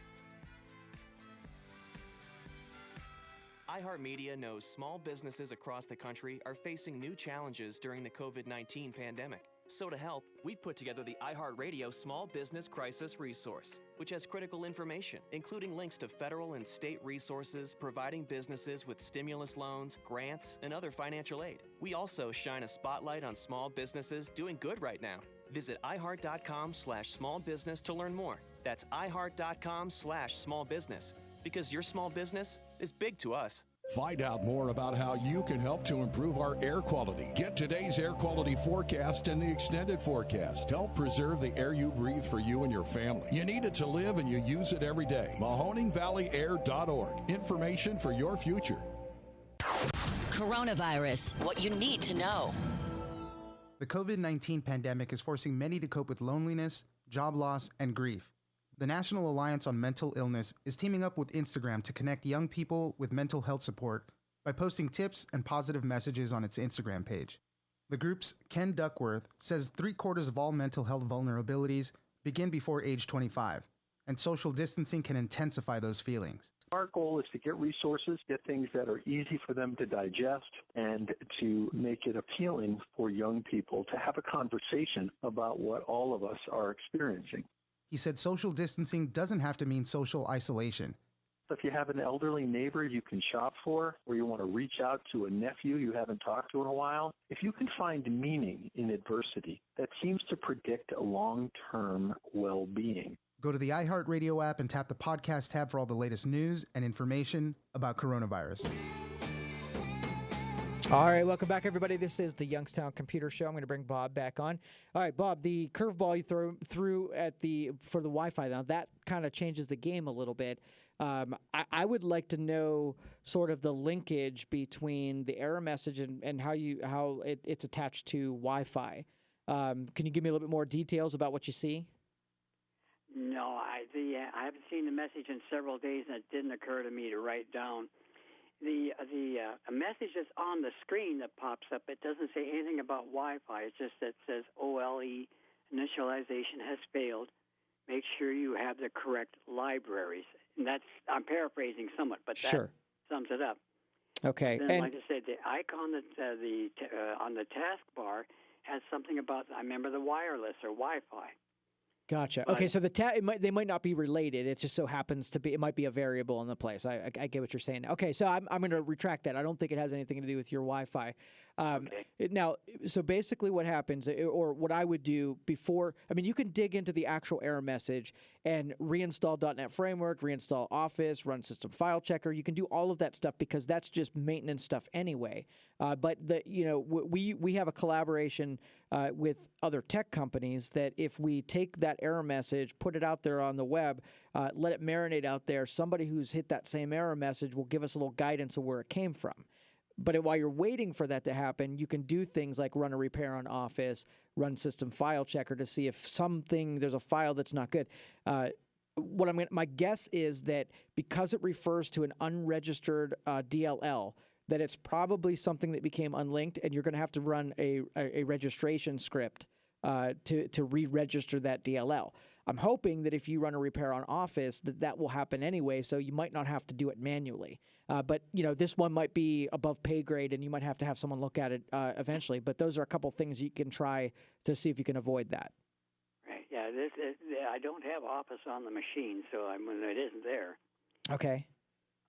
Speaker 12: iHeartMedia knows small businesses across the country are facing new challenges during the COVID-19 pandemic. So to help, we've put together the iHeartRadio Small Business Crisis Resource, which has critical information, including links to federal and state resources providing businesses with stimulus loans, grants, and other financial aid. We also shine a spotlight on small businesses doing good right now. Visit iHeart.com/smallbusiness to learn more. That's iHeart.com/smallbusiness. Because your small business is big to us.
Speaker 14: Find out more about how you can help to improve our air quality. Get today's air quality forecast and the extended forecast. Help preserve the air you breathe for you and your family. You need it to live and you use it every day. MahoningValleyAir.org. Information for your future.
Speaker 15: Coronavirus, what you need to know.
Speaker 24: The COVID-19 pandemic is forcing many to cope with loneliness, job loss, and grief. The National Alliance on Mental Illness is teaming up with Instagram to connect young people with mental health support by posting tips and positive messages on its Instagram page. The group's Ken Duckworth says 3/4 of all mental health vulnerabilities begin before age 25, and social distancing can intensify those feelings.
Speaker 25: Our goal is to get resources, get things that are easy for them to digest, and to make it appealing for young people to have a conversation about what all of us are experiencing.
Speaker 24: He said social distancing doesn't have to mean social isolation.
Speaker 25: If you have an elderly neighbor you can shop for, or you want to reach out to a nephew you haven't talked to in a while, if you can find meaning in adversity, that seems to predict a long-term well-being.
Speaker 24: Go to the iHeartRadio app and tap the podcast tab for all the latest news and information about coronavirus.
Speaker 8: All right, welcome back, everybody. This is the Youngstown Computer Show. I'm going to bring Bob back on. All right, Bob, the curveball you threw for the Wi-Fi, now that kind of changes the game a little bit. I would like to know sort of the linkage between the error message and how it's attached to Wi-Fi. Can you give me a little bit more details about what you see?
Speaker 10: No, I haven't seen the message in several days, and it didn't occur to me to write down. The message that's on the screen that pops up, it doesn't say anything about Wi-Fi. It's just that it says OLE initialization has failed. Make sure you have the correct libraries. And I'm paraphrasing somewhat, but that sums it up.
Speaker 8: Okay.
Speaker 10: Then, like I said, the icon on the taskbar has something about, I remember the wireless or Wi-Fi.
Speaker 8: Gotcha. Okay, so they might not be related. It just so happens to be. It might be a variable in the place. I get what you're saying. Okay, so I'm going to retract that. I don't think it has anything to do with your Wi-Fi. Now, so basically, what happens, or what I would do before, you can dig into the actual error message and reinstall .NET Framework, reinstall Office, run System File Checker. You can do all of that stuff because that's just maintenance stuff anyway. But we have a collaboration with other tech companies that if we take that error message, put it out there on the web, let it marinate out there, somebody who's hit that same error message will give us a little guidance of where it came from. But while you're waiting for that to happen, you can do things like run a repair on Office, run System File Checker to see if there's a file that's not good. My guess is that because it refers to an unregistered DLL, that it's probably something that became unlinked, and you're going to have to run a registration script to re-register that DLL. I'm hoping that if you run a repair on Office, that will happen anyway, so you might not have to do it manually. But this one might be above pay grade, and you might have to have someone look at it eventually. But those are a couple things you can try to see if you can avoid that.
Speaker 10: Right. Yeah. I don't have Office on the machine, so it isn't there.
Speaker 8: Okay.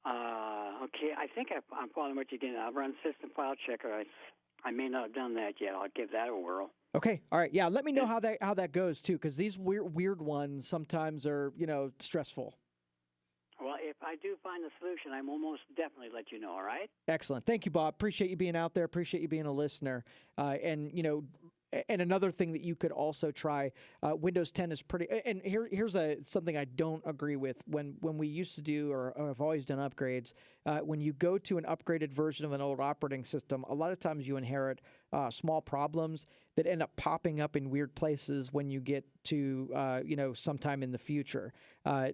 Speaker 10: Okay. I think I'm following what you're getting. I'll run System File Checker. I may not have done that yet. I'll give that a whirl.
Speaker 8: Okay. All right. Yeah. Let me know how that goes too, because these weird ones sometimes are stressful.
Speaker 10: Well, if I do find a solution, I'm almost definitely let you know. All right.
Speaker 8: Excellent. Thank you, Bob. Appreciate you being out there. Appreciate you being a listener. And another thing that you could also try, Windows 10 is pretty. And here's something I don't agree with. When we used to do or have always done upgrades, when you go to an upgraded version of an old operating system, a lot of times you inherit small problems that end up popping up in weird places when you get to, sometime in the future.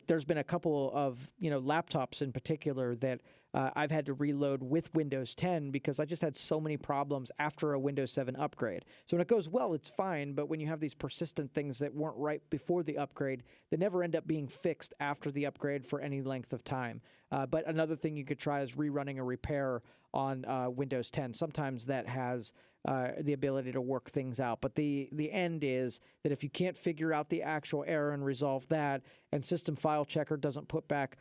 Speaker 8: There's been a couple of, laptops in particular that I've had to reload with Windows 10 because I just had so many problems after a Windows 7 upgrade. So when it goes well, it's fine, but when you have these persistent things that weren't right before the upgrade, they never end up being fixed after the upgrade for any length of time. But another thing you could try is rerunning a repair on Windows 10. Sometimes that has the ability to work things out. But the end is that if you can't figure out the actual error and resolve that, and System File Checker doesn't put back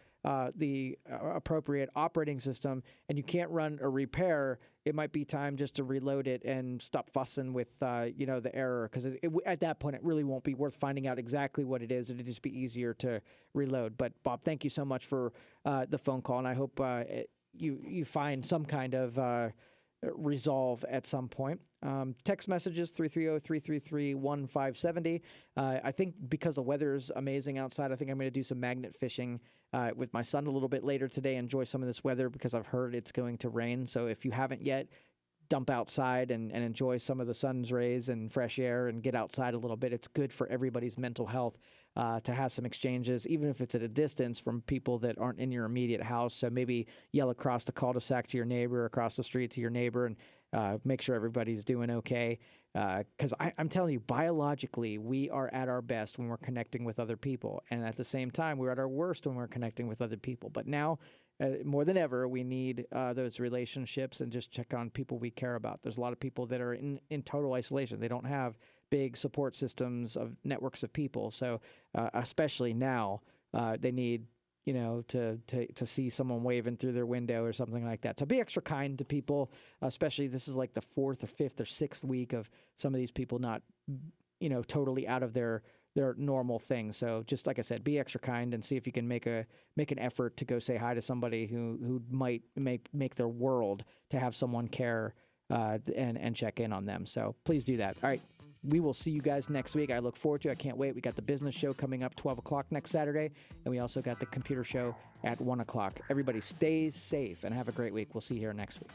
Speaker 8: the appropriate operating system, and you can't run a repair, it might be time just to reload it and stop fussing with the error, because at that point it really won't be worth finding out exactly what it is. It'd just be easier to reload. But Bob, thank you so much for the phone call, and I hope you find some kind of resolve at some point. Text messages 330-333-1570. I think because the weather's amazing outside, I think I'm going to do some magnet fishing with my son a little bit later today, enjoy some of this weather because I've heard it's going to rain. So if you haven't yet, dump outside and enjoy some of the sun's rays and fresh air and get outside a little bit. It's good for everybody's mental health to have some exchanges, even if it's at a distance from people that aren't in your immediate house. So maybe yell across the cul-de-sac to your neighbor, across the street to your neighbor, and make sure everybody's doing okay. Because I'm telling you, biologically, we are at our best when we're connecting with other people. And at the same time, we're at our worst when we're connecting with other people. But now, more than ever, we need those relationships and just check on people we care about. There's a lot of people that are in total isolation. They don't have big support systems of networks of people. So especially now, they need to see someone waving through their window or something like that. So be extra kind to people, especially this is like the 4th or 5th or 6th week of some of these people not, totally out of their normal thing. So just like I said, be extra kind and see if you can make an effort to go say hi to somebody who might make their world to have someone care and check in on them. So please do that. All right. We will see you guys next week. I look forward to it. I can't wait. We got the business show coming up 12 o'clock next Saturday, and we also got the computer show at 1 o'clock. Everybody stay safe and have a great week. We'll see you here next week.